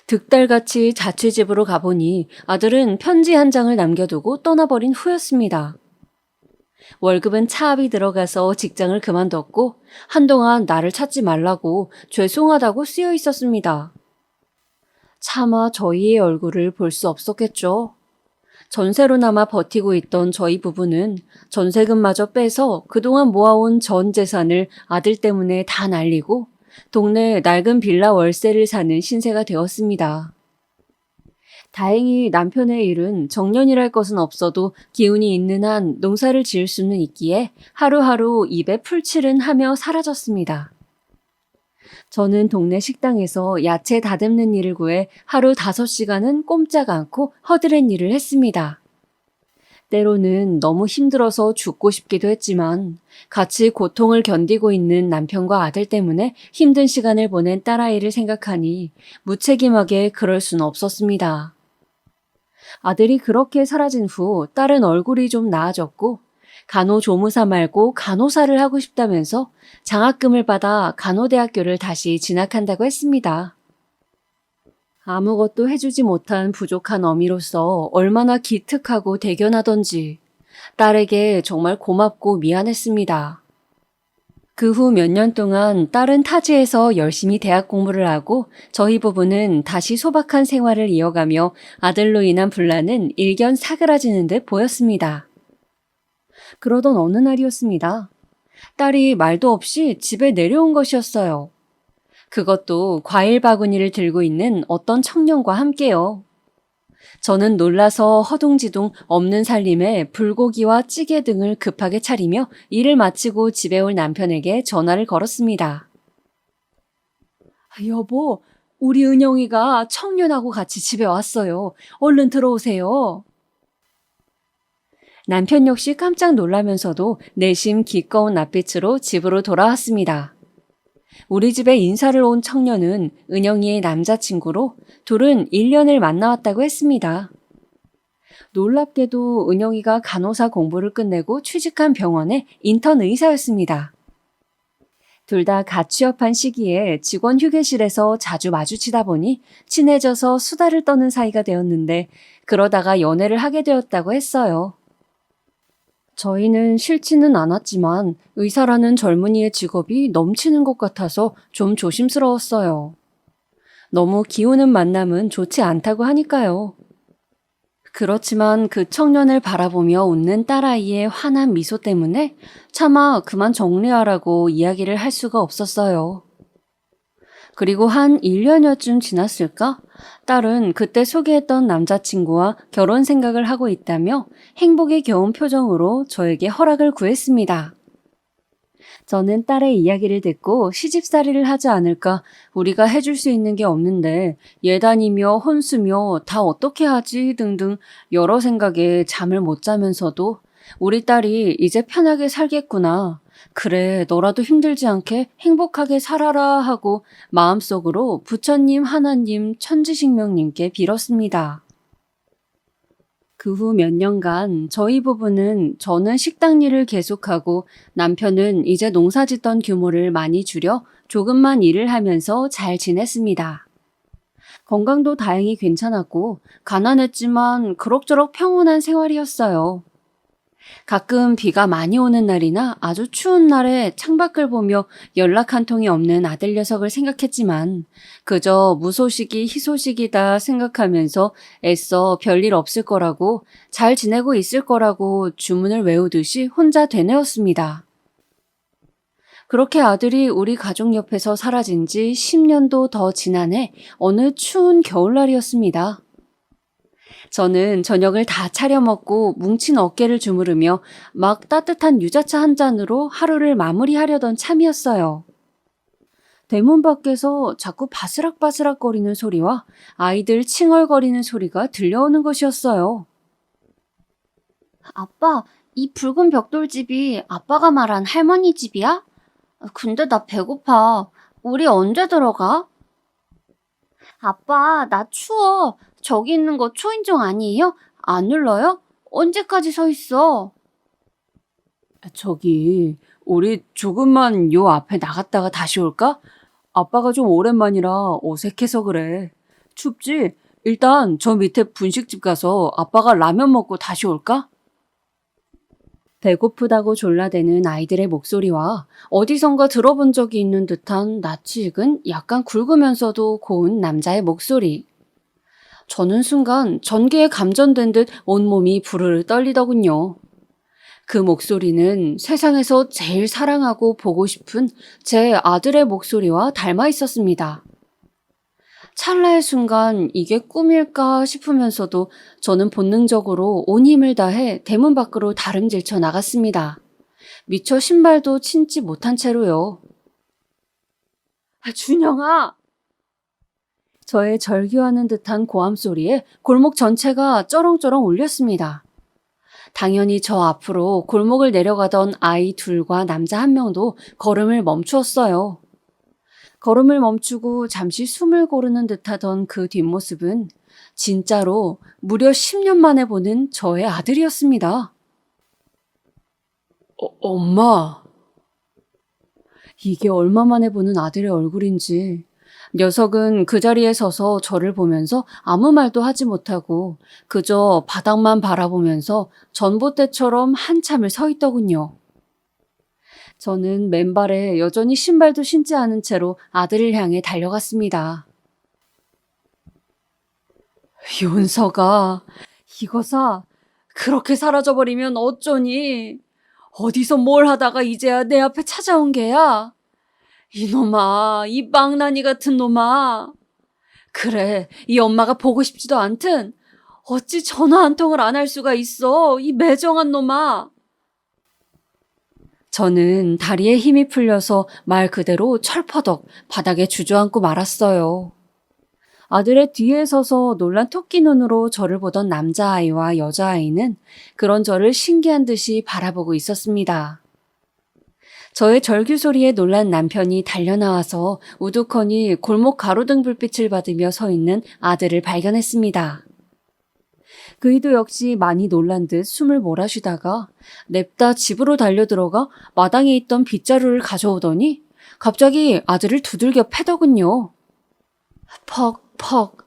득달같이 자취집으로 가보니 아들은 편지 한 장을 남겨두고 떠나버린 후였습니다. 월급은 차압이 들어가서 직장을 그만뒀고 한동안 나를 찾지 말라고 죄송하다고 쓰여 있었습니다. 차마 저희의 얼굴을 볼 수 없었겠죠. 전세로나마 버티고 있던 저희 부부는 전세금마저 빼서 그동안 모아온 전 재산을 아들 때문에 다 날리고 동네 낡은 빌라 월세를 사는 신세가 되었습니다. 다행히 남편의 일은 정년이랄 것은 없어도 기운이 있는 한 농사를 지을 수는 있기에 하루하루 입에 풀칠은 하며 사라졌습니다. 저는 동네 식당에서 야채 다듬는 일을 구해 하루 5시간은 꼼짝 않고 허드렛 일을 했습니다. 때로는 너무 힘들어서 죽고 싶기도 했지만 같이 고통을 견디고 있는 남편과 아들 때문에 힘든 시간을 보낸 딸아이를 생각하니 무책임하게 그럴 수는 없었습니다. 아들이 그렇게 사라진 후 딸은 얼굴이 좀 나아졌고 간호조무사 말고 간호사를 하고 싶다면서 장학금을 받아 간호대학교를 다시 진학한다고 했습니다. 아무것도 해주지 못한 부족한 어미로서 얼마나 기특하고 대견하던지 딸에게 정말 고맙고 미안했습니다. 그 후 몇 년 동안 딸은 타지에서 열심히 대학 공부를 하고 저희 부부는 다시 소박한 생활을 이어가며 아들로 인한 분란은 일견 사그라지는 듯 보였습니다. 그러던 어느 날이었습니다. 딸이 말도 없이 집에 내려온 것이었어요. 그것도 과일 바구니를 들고 있는 어떤 청년과 함께요. 저는 놀라서 허둥지둥 없는 살림에 불고기와 찌개 등을 급하게 차리며 일을 마치고 집에 올 남편에게 전화를 걸었습니다. 여보, 우리 은영이가 청년하고 같이 집에 왔어요. 얼른 들어오세요. 남편 역시 깜짝 놀라면서도 내심 기꺼운 낯빛으로 집으로 돌아왔습니다. 우리 집에 인사를 온 청년은 은영이의 남자친구로 둘은 1년을 만나왔다고 했습니다. 놀랍게도 은영이가 간호사 공부를 끝내고 취직한 병원의 인턴 의사였습니다. 둘 다 갓 취업한 시기에 직원 휴게실에서 자주 마주치다 보니 친해져서 수다를 떠는 사이가 되었는데 그러다가 연애를 하게 되었다고 했어요. 저희는 싫지는 않았지만 의사라는 젊은이의 직업이 넘치는 것 같아서 좀 조심스러웠어요. 너무 기우는 만남은 좋지 않다고 하니까요. 그렇지만 그 청년을 바라보며 웃는 딸아이의 환한 미소 때문에 차마 그만 정리하라고 이야기를 할 수가 없었어요. 그리고 한 1년여쯤 지났을까? 딸은 그때 소개했던 남자친구와 결혼 생각을 하고 있다며 행복에 겨운 표정으로 저에게 허락을 구했습니다. 저는 딸의 이야기를 듣고 시집살이를 하지 않을까, 우리가 해줄 수 있는 게 없는데 예단이며 혼수며 다 어떻게 하지 등등 여러 생각에 잠을 못 자면서도 우리 딸이 이제 편하게 살겠구나. 그래, 너라도 힘들지 않게 행복하게 살아라 하고 마음속으로 부처님, 하나님, 천지식명님께 빌었습니다. 그 후 몇 년간 저희 부부는 저는 식당 일을 계속하고 남편은 이제 농사 짓던 규모를 많이 줄여 조금만 일을 하면서 잘 지냈습니다. 건강도 다행히 괜찮았고 가난했지만 그럭저럭 평온한 생활이었어요. 가끔 비가 많이 오는 날이나 아주 추운 날에 창밖을 보며 연락 한 통이 없는 아들 녀석을 생각했지만 그저 무소식이 희소식이다 생각하면서 애써 별일 없을 거라고 잘 지내고 있을 거라고 주문을 외우듯이 혼자 되뇌었습니다. 그렇게 아들이 우리 가족 옆에서 사라진 지 10년도 더 지난 해 어느 추운 겨울날이었습니다. 저는 저녁을 다 차려 먹고 뭉친 어깨를 주무르며 막 따뜻한 유자차 한 잔으로 하루를 마무리하려던 참이었어요. 대문 밖에서 자꾸 바스락바스락 거리는 소리와 아이들 칭얼거리는 소리가 들려오는 것이었어요. 아빠, 이 붉은 벽돌집이 아빠가 말한 할머니 집이야? 근데 나 배고파. 우리 언제 들어가? 아빠, 나 추워. 저기 있는 거 초인종 아니에요? 안 눌러요? 언제까지 서 있어? 저기, 우리 조금만 요 앞에 나갔다가 다시 올까? 아빠가 좀 오랜만이라 어색해서 그래. 춥지? 일단 저 밑에 분식집 가서 아빠가 라면 먹고 다시 올까? 배고프다고 졸라대는 아이들의 목소리와 어디선가 들어본 적이 있는 듯한 낯이 익은 약간 굵으면서도 고운 남자의 목소리. 저는 순간 전기에 감전된 듯 온몸이 부르르 떨리더군요. 그 목소리는 세상에서 제일 사랑하고 보고 싶은 제 아들의 목소리와 닮아 있었습니다. 찰나의 순간 이게 꿈일까 싶으면서도 저는 본능적으로 온 힘을 다해 대문 밖으로 다름질쳐 나갔습니다. 미처 신발도 신지 못한 채로요. 준영아! 저의 절규하는 듯한 고함 소리에 골목 전체가 쩌렁쩌렁 울렸습니다. 당연히 저 앞으로 골목을 내려가던 아이 둘과 남자 한 명도 걸음을 멈추었어요. 걸음을 멈추고 잠시 숨을 고르는 듯하던 그 뒷모습은 진짜로 무려 10년 만에 보는 저의 아들이었습니다. 엄마. 이게 얼마 만에 보는 아들의 얼굴인지. 녀석은 그 자리에 서서 저를 보면서 아무 말도 하지 못하고 그저 바닥만 바라보면서 전봇대처럼 한참을 서 있더군요. 저는 맨발에 여전히 신발도 신지 않은 채로 아들을 향해 달려갔습니다. 윤서가, 이거사, 그렇게 사라져버리면 어쩌니? 어디서 뭘 하다가 이제야 내 앞에 찾아온 게야? 이놈아, 이 망나니 같은 놈아. 그래, 이 엄마가 보고 싶지도 않든 어찌 전화 한 통을 안 할 수가 있어, 이 매정한 놈아. 저는 다리에 힘이 풀려서 말 그대로 철퍼덕 바닥에 주저앉고 말았어요. 아들의 뒤에 서서 놀란 토끼 눈으로 저를 보던 남자아이와 여자아이는 그런 저를 신기한 듯이 바라보고 있었습니다. 저의 절규 소리에 놀란 남편이 달려나와서 우두커니 골목 가로등 불빛을 받으며 서 있는 아들을 발견했습니다. 그이도 역시 많이 놀란 듯 숨을 몰아쉬다가 냅다 집으로 달려들어가 마당에 있던 빗자루를 가져오더니 갑자기 아들을 두들겨 패더군요. 퍽퍽.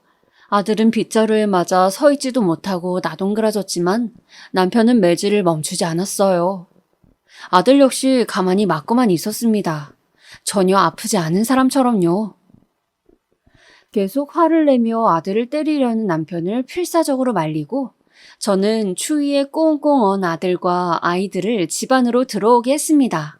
아들은 빗자루에 맞아 서 있지도 못하고 나동그라졌지만 남편은 매질을 멈추지 않았어요. 아들 역시 가만히 맞고만 있었습니다. 전혀 아프지 않은 사람처럼요. 계속 화를 내며 아들을 때리려는 남편을 필사적으로 말리고 저는 추위에 꽁꽁 언 아들과 아이들을 집 안으로 들어오게 했습니다.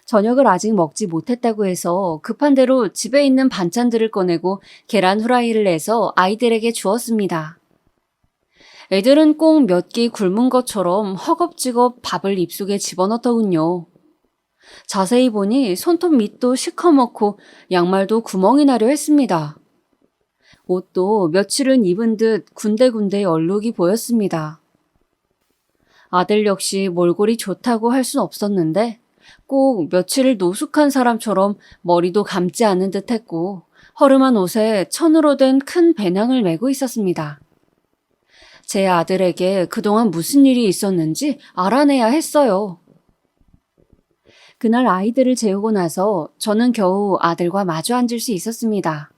저녁을 아직 먹지 못했다고 해서 급한 대로 집에 있는 반찬들을 꺼내고 계란 후라이를 내서 아이들에게 주었습니다. 애들은 꼭 몇 끼 굶은 것처럼 허겁지겁 밥을 입속에 집어넣더군요. 자세히 보니 손톱 밑도 시커멓고 양말도 구멍이 나려 했습니다. 옷도 며칠은 입은 듯 군데군데 얼룩이 보였습니다. 아들 역시 몰골이 좋다고 할 순 없었는데 꼭 며칠을 노숙한 사람처럼 머리도 감지 않은 듯 했고 허름한 옷에 천으로 된 큰 배낭을 메고 있었습니다. 제 아들에게 그동안 무슨 일이 있었는지 알아내야 했어요. 그날 아이들을 재우고 나서 저는 겨우 아들과 마주 앉을 수 있었습니다.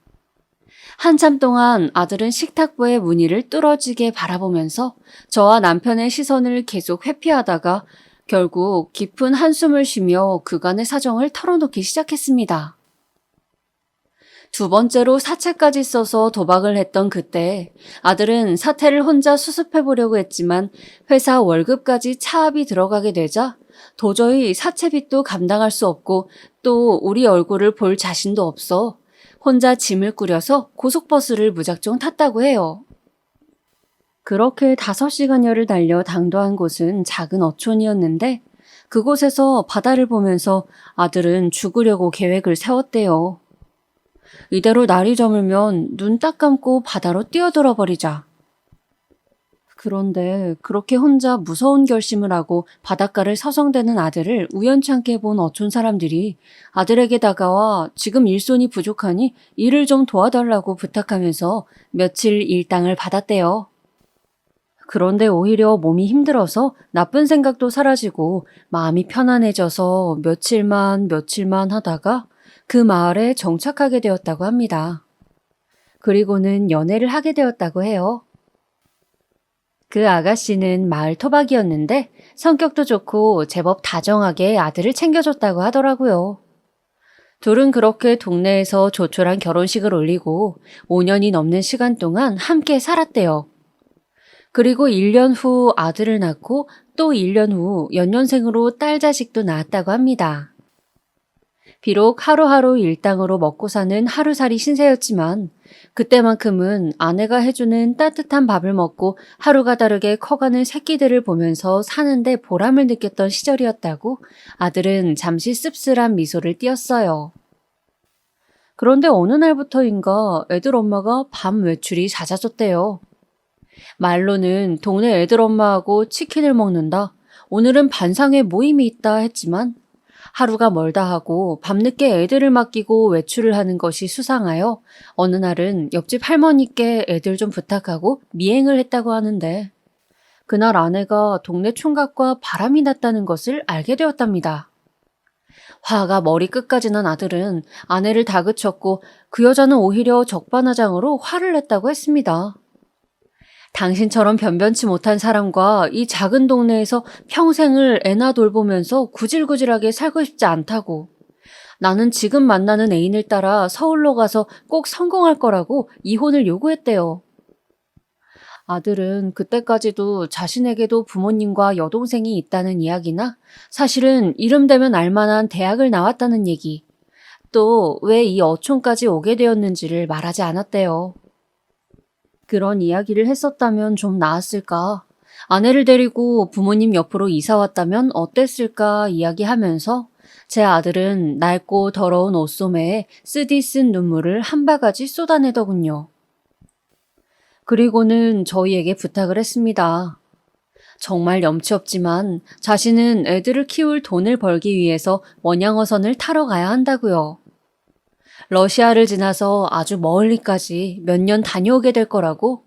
한참 동안 아들은 식탁보의 무늬를 뚫어지게 바라보면서 저와 남편의 시선을 계속 회피하다가 결국 깊은 한숨을 쉬며 그간의 사정을 털어놓기 시작했습니다. 두 번째로 사채까지 써서 도박을 했던 그때 아들은 사태를 혼자 수습해보려고 했지만 회사 월급까지 차압이 들어가게 되자 도저히 사채빚도 감당할 수 없고 또 우리 얼굴을 볼 자신도 없어 혼자 짐을 꾸려서 고속버스를 무작정 탔다고 해요. 그렇게 5시간여를 달려 당도한 곳은 작은 어촌이었는데 그곳에서 바다를 보면서 아들은 죽으려고 계획을 세웠대요. 이대로 날이 저물면 눈 딱 감고 바다로 뛰어들어 버리자. 그런데 그렇게 혼자 무서운 결심을 하고 바닷가를 서성대는 아들을 우연찮게 본 어촌 사람들이 아들에게 다가와 지금 일손이 부족하니 일을 좀 도와달라고 부탁하면서 며칠 일당을 받았대요. 그런데 오히려 몸이 힘들어서 나쁜 생각도 사라지고 마음이 편안해져서 며칠만 하다가 그 마을에 정착하게 되었다고 합니다. 그리고는 연애를 하게 되었다고 해요. 그 아가씨는 마을 토박이었는데 성격도 좋고 제법 다정하게 아들을 챙겨줬다고 하더라고요. 둘은 그렇게 동네에서 조촐한 결혼식을 올리고 5년이 넘는 시간 동안 함께 살았대요. 그리고 1년 후 아들을 낳고 또 1년 후 연년생으로 딸 자식도 낳았다고 합니다. 비록 하루하루 일당으로 먹고 사는 하루살이 신세였지만 그때만큼은 아내가 해주는 따뜻한 밥을 먹고 하루가 다르게 커가는 새끼들을 보면서 사는데 보람을 느꼈던 시절이었다고 아들은 잠시 씁쓸한 미소를 띄었어요. 그런데 어느 날부터인가 애들 엄마가 밤 외출이 잦아졌대요. 말로는 동네 애들 엄마하고 치킨을 먹는다, 오늘은 반상회 모임이 있다 했지만 하루가 멀다 하고 밤늦게 애들을 맡기고 외출을 하는 것이 수상하여 어느 날은 옆집 할머니께 애들 좀 부탁하고 미행을 했다고 하는데 그날 아내가 동네 총각과 바람이 났다는 것을 알게 되었답니다. 화가 머리 끝까지 난 아들은 아내를 다그쳤고 그 여자는 오히려 적반하장으로 화를 냈다고 했습니다. 당신처럼 변변치 못한 사람과 이 작은 동네에서 평생을 애나 돌보면서 구질구질하게 살고 싶지 않다고. 나는 지금 만나는 애인을 따라 서울로 가서 꼭 성공할 거라고 이혼을 요구했대요. 아들은 그때까지도 자신에게도 부모님과 여동생이 있다는 이야기나 사실은 이름 되면 알만한 대학을 나왔다는 얘기, 또 왜 이 어촌까지 오게 되었는지를 말하지 않았대요. 그런 이야기를 했었다면 좀 나았을까? 아내를 데리고 부모님 옆으로 이사 왔다면 어땠을까 이야기하면서 제 아들은 낡고 더러운 옷소매에 쓰디쓴 눈물을 한 바가지 쏟아내더군요. 그리고는 저희에게 부탁을 했습니다. 정말 염치 없지만 자신은 애들을 키울 돈을 벌기 위해서 원양어선을 타러 가야 한다고요. 러시아를 지나서 아주 멀리까지 몇 년 다녀오게 될 거라고,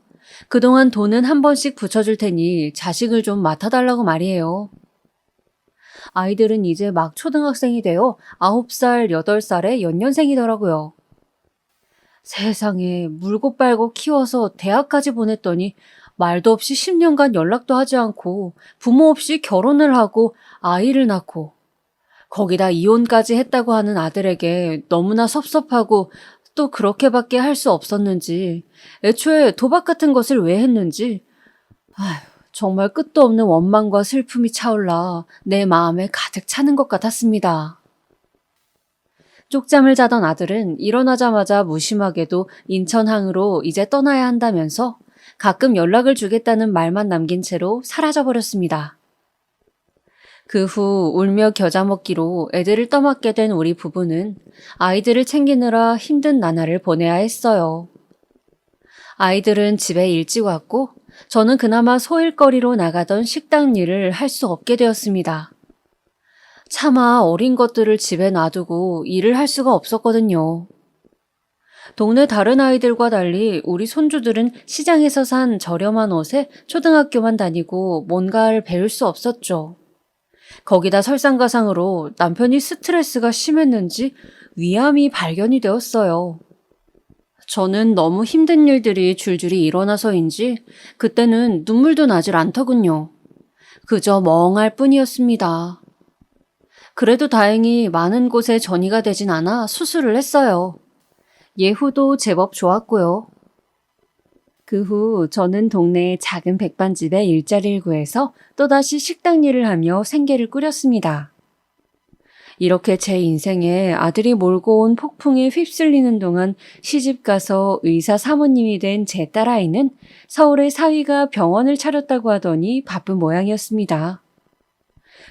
그동안 돈은 한 번씩 붙여줄 테니 자식을 좀 맡아달라고 말이에요. 아이들은 이제 막 초등학생이 되어 9살, 8살의 연년생이더라고요. 세상에 물고 빨고 키워서 대학까지 보냈더니 말도 없이 10년간 연락도 하지 않고 부모 없이 결혼을 하고 아이를 낳고 거기다 이혼까지 했다고 하는 아들에게 너무나 섭섭하고 또 그렇게밖에 할 수 없었는지 애초에 도박 같은 것을 왜 했는지 아휴, 정말 끝도 없는 원망과 슬픔이 차올라 내 마음에 가득 차는 것 같았습니다. 쪽잠을 자던 아들은 일어나자마자 무심하게도 인천항으로 이제 떠나야 한다면서 가끔 연락을 주겠다는 말만 남긴 채로 사라져버렸습니다. 그 후 울며 겨자 먹기로 애들을 떠맡게 된 우리 부부는 아이들을 챙기느라 힘든 나날을 보내야 했어요. 아이들은 집에 일찍 왔고 저는 그나마 소일거리로 나가던 식당 일을 할 수 없게 되었습니다. 차마 어린 것들을 집에 놔두고 일을 할 수가 없었거든요. 동네 다른 아이들과 달리 우리 손주들은 시장에서 산 저렴한 옷에 초등학교만 다니고 뭔가를 배울 수 없었죠. 거기다 설상가상으로 남편이 스트레스가 심했는지 위암이 발견이 되었어요. 저는 너무 힘든 일들이 줄줄이 일어나서인지 그때는 눈물도 나질 않더군요. 그저 멍할 뿐이었습니다. 그래도 다행히 많은 곳에 전이가 되진 않아 수술을 했어요. 예후도 제법 좋았고요. 그 후 저는 동네의 작은 백반집에 일자리를 구해서 또다시 식당 일을 하며 생계를 꾸렸습니다. 이렇게 제 인생에 아들이 몰고 온 폭풍에 휩쓸리는 동안 시집가서 의사 사모님이 된 제 딸아이는 서울의 사위가 병원을 차렸다고 하더니 바쁜 모양이었습니다.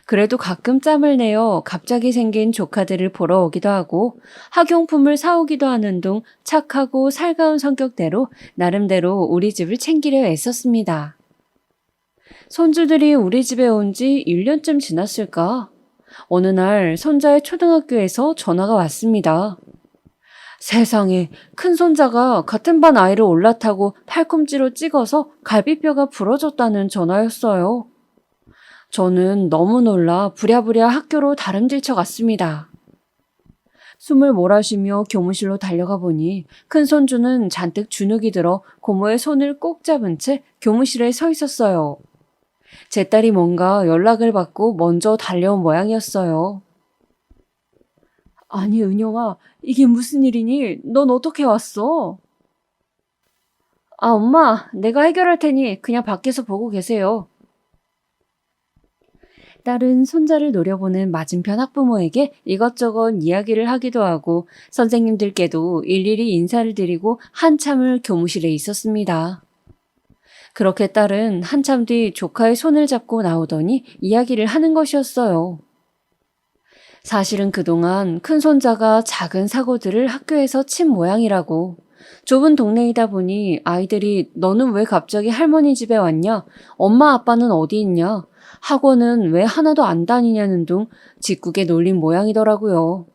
그래도 가끔 짬을 내어 갑자기 생긴 조카들을 보러 오기도 하고 학용품을 사오기도 하는 둥 착하고 살가운 성격대로 나름대로 우리 집을 챙기려 애썼습니다. 손주들이 우리 집에 온 지 1년쯤 지났을까? 어느 날 손자의 초등학교에서 전화가 왔습니다. 세상에 큰 손자가 같은 반 아이를 올라타고 팔꿈치로 찍어서 갈비뼈가 부러졌다는 전화였어요. 저는 너무 놀라 부랴부랴 학교로 다름질쳐 갔습니다. 숨을 몰아쉬며 교무실로 달려가 보니 큰 손주는 잔뜩 주눅이 들어 고모의 손을 꼭 잡은 채 교무실에 서 있었어요. 제 딸이 뭔가 연락을 받고 먼저 달려온 모양이었어요. 아니 은영아, 이게 무슨 일이니? 넌 어떻게 왔어? 아 엄마, 내가 해결할 테니 그냥 밖에서 보고 계세요. 딸은 손자를 노려보는 맞은편 학부모에게 이것저것 이야기를 하기도 하고 선생님들께도 일일이 인사를 드리고 한참을 교무실에 있었습니다. 그렇게 딸은 한참 뒤 조카의 손을 잡고 나오더니 이야기를 하는 것이었어요. 사실은 그동안 큰 손자가 작은 사고들을 학교에서 친 모양이라고. 좁은 동네이다 보니 아이들이 너는 왜 갑자기 할머니 집에 왔냐? 엄마 아빠는 어디 있냐? 학원은 왜 하나도 안 다니냐는 둥 짓궂게 놀린 모양이더라고요.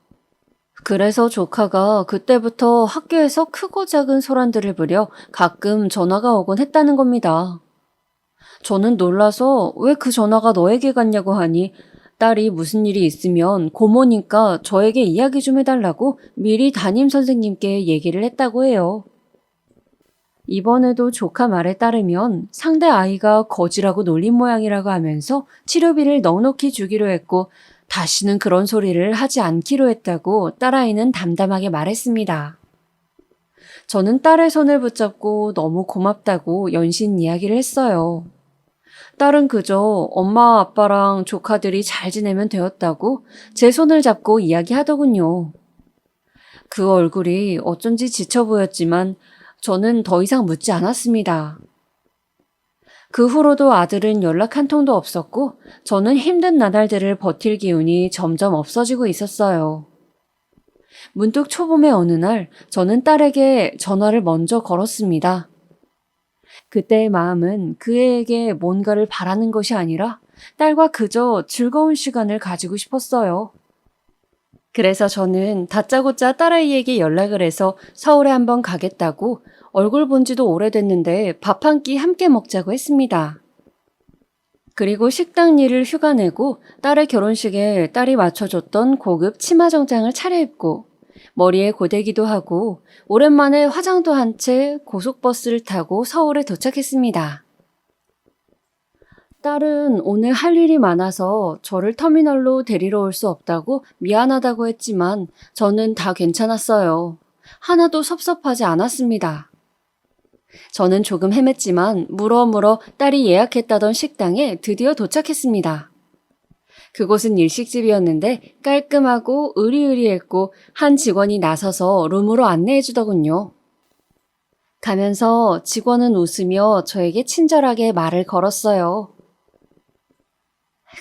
그래서 조카가 그때부터 학교에서 크고 작은 소란들을 부려 가끔 전화가 오곤 했다는 겁니다. 저는 놀라서 왜 그 전화가 너에게 갔냐고 하니 딸이 무슨 일이 있으면 고모니까 저에게 이야기 좀 해달라고 미리 담임 선생님께 얘기를 했다고 해요. 이번에도 조카 말에 따르면 상대 아이가 거지라고 놀린 모양이라고 하면서 치료비를 넉넉히 주기로 했고 다시는 그런 소리를 하지 않기로 했다고 딸아이는 담담하게 말했습니다. 저는 딸의 손을 붙잡고 너무 고맙다고 연신 이야기를 했어요. 딸은 그저 엄마 아빠랑 조카들이 잘 지내면 되었다고 제 손을 잡고 이야기하더군요. 그 얼굴이 어쩐지 지쳐 보였지만 저는 더 이상 묻지 않았습니다. 그 후로도 아들은 연락 한 통도 없었고 저는 힘든 나날들을 버틸 기운이 점점 없어지고 있었어요. 문득 초봄의 어느 날 저는 딸에게 전화를 먼저 걸었습니다. 그때의 마음은 그 애에게 뭔가를 바라는 것이 아니라 딸과 그저 즐거운 시간을 가지고 싶었어요. 그래서 저는 다짜고짜 딸아이에게 연락을 해서 서울에 한번 가겠다고 얼굴 본 지도 오래됐는데 밥 한 끼 함께 먹자고 했습니다. 그리고 식당 일을 휴가 내고 딸의 결혼식에 딸이 맞춰줬던 고급 치마 정장을 차려입고 머리에 고데기도 하고 오랜만에 화장도 한 채 고속버스를 타고 서울에 도착했습니다. 딸은 오늘 할 일이 많아서 저를 터미널로 데리러 올 수 없다고 미안하다고 했지만 저는 다 괜찮았어요. 하나도 섭섭하지 않았습니다. 저는 조금 헤맸지만 물어물어 딸이 예약했다던 식당에 드디어 도착했습니다. 그곳은 일식집이었는데 깔끔하고 으리으리했고 한 직원이 나서서 룸으로 안내해 주더군요. 가면서 직원은 웃으며 저에게 친절하게 말을 걸었어요.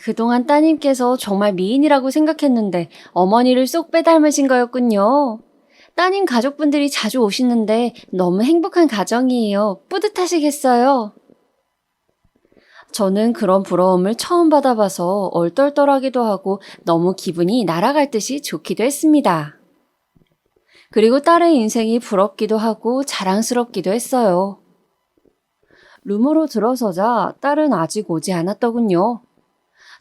그동안 따님께서 정말 미인이라고 생각했는데 어머니를 쏙 빼닮으신 거였군요. 따님 가족분들이 자주 오시는데 너무 행복한 가정이에요. 뿌듯하시겠어요? 저는 그런 부러움을 처음 받아봐서 얼떨떨하기도 하고 너무 기분이 날아갈 듯이 좋기도 했습니다. 그리고 딸의 인생이 부럽기도 하고 자랑스럽기도 했어요. 룸으로 들어서자 딸은 아직 오지 않았더군요.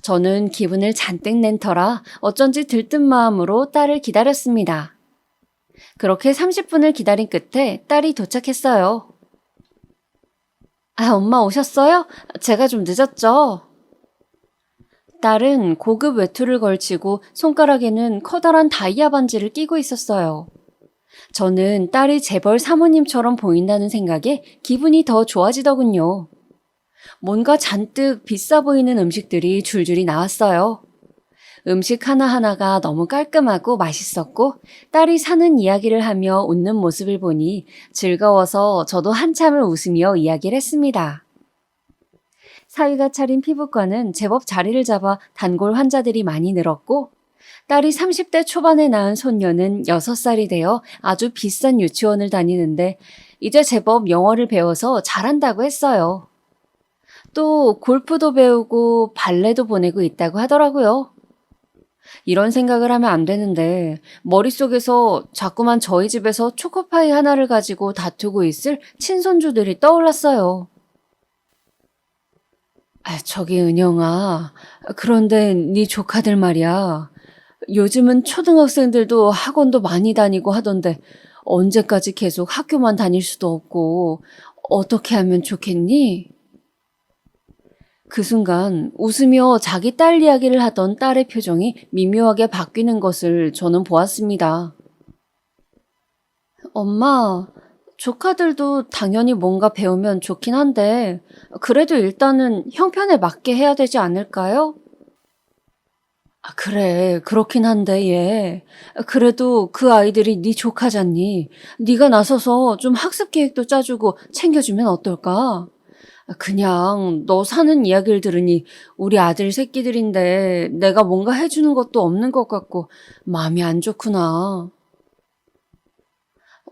저는 기분을 잔뜩 낸 터라 어쩐지 들뜬 마음으로 딸을 기다렸습니다. 그렇게 30분을 기다린 끝에 딸이 도착했어요. 아, 엄마 오셨어요? 제가 좀 늦었죠? 딸은 고급 외투를 걸치고 손가락에는 커다란 다이아 반지를 끼고 있었어요. 저는 딸이 재벌 사모님처럼 보인다는 생각에 기분이 더 좋아지더군요. 뭔가 잔뜩 비싸 보이는 음식들이 줄줄이 나왔어요. 음식 하나하나가 너무 깔끔하고 맛있었고 딸이 사는 이야기를 하며 웃는 모습을 보니 즐거워서 저도 한참을 웃으며 이야기를 했습니다. 사위가 차린 피부과는 제법 자리를 잡아 단골 환자들이 많이 늘었고 딸이 30대 초반에 낳은 손녀는 6살이 되어 아주 비싼 유치원을 다니는데 이제 제법 영어를 배워서 잘한다고 했어요. 또 골프도 배우고 발레도 보내고 있다고 하더라고요. 이런 생각을 하면 안 되는데 머릿속에서 자꾸만 저희 집에서 초코파이 하나를 가지고 다투고 있을 친손주들이 떠올랐어요. 저기 은영아, 그런데 네 조카들 말이야. 요즘은 초등학생들도 학원도 많이 다니고 하던데 언제까지 계속 학교만 다닐 수도 없고 어떻게 하면 좋겠니? 그 순간 웃으며 자기 딸 이야기를 하던 딸의 표정이 미묘하게 바뀌는 것을 저는 보았습니다. 엄마, 조카들도 당연히 뭔가 배우면 좋긴 한데 그래도 일단은 형편에 맞게 해야 되지 않을까요? 그래, 그렇긴 한데 얘. 그래도 그 아이들이 네 조카잖니. 네가 나서서 좀 학습 계획도 짜주고 챙겨주면 어떨까? 그냥 너 사는 이야기를 들으니 우리 아들 새끼들인데 내가 뭔가 해주는 것도 없는 것 같고 마음이 안 좋구나.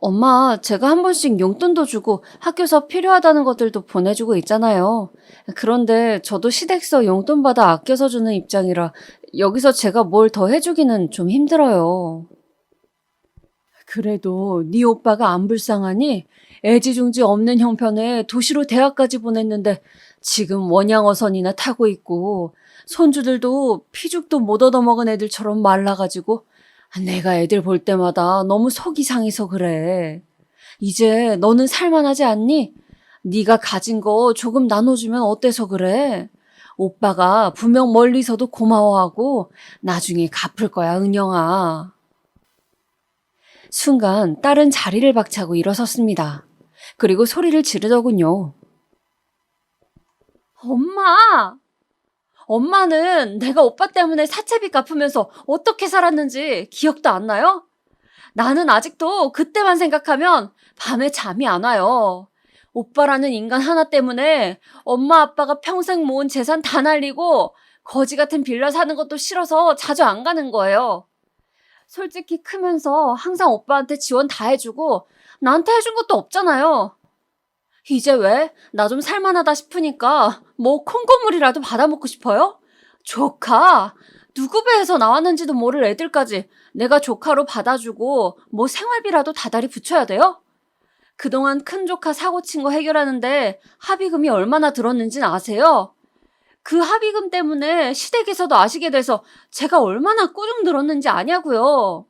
엄마, 제가 한 번씩 용돈도 주고 학교에서 필요하다는 것들도 보내주고 있잖아요. 그런데 저도 시댁서 용돈 받아 아껴서 주는 입장이라 여기서 제가 뭘 더 해주기는 좀 힘들어요. 그래도 네 오빠가 안 불쌍하니? 애지중지 없는 형편에 도시로 대학까지 보냈는데 지금 원양어선이나 타고 있고 손주들도 피죽도 못 얻어먹은 애들처럼 말라가지고 내가 애들 볼 때마다 너무 속이 상해서 그래. 이제 너는 살만하지 않니? 네가 가진 거 조금 나눠주면 어때서 그래? 오빠가 분명 멀리서도 고마워하고 나중에 갚을 거야, 은영아. 순간 딸은 자리를 박차고 일어섰습니다. 그리고 소리를 지르더군요. 엄마! 엄마는 내가 오빠 때문에 사채빚 갚으면서 어떻게 살았는지 기억도 안 나요? 나는 아직도 그때만 생각하면 밤에 잠이 안 와요. 오빠라는 인간 하나 때문에 엄마 아빠가 평생 모은 재산 다 날리고 거지 같은 빌라 사는 것도 싫어서 자주 안 가는 거예요. 솔직히 크면서 항상 오빠한테 지원 다 해주고 나한테 해준 것도 없잖아요. 이제 왜? 나 좀 살만하다 싶으니까 뭐 콩고물이라도 받아먹고 싶어요? 조카? 누구 배에서 나왔는지도 모를 애들까지 내가 조카로 받아주고 뭐 생활비라도 다달이 붙여야 돼요? 그동안 큰 조카 사고 친 거 해결하는데 합의금이 얼마나 들었는지는 아세요? 그 합의금 때문에 시댁에서도 아시게 돼서 제가 얼마나 꾸중 들었는지 아냐고요.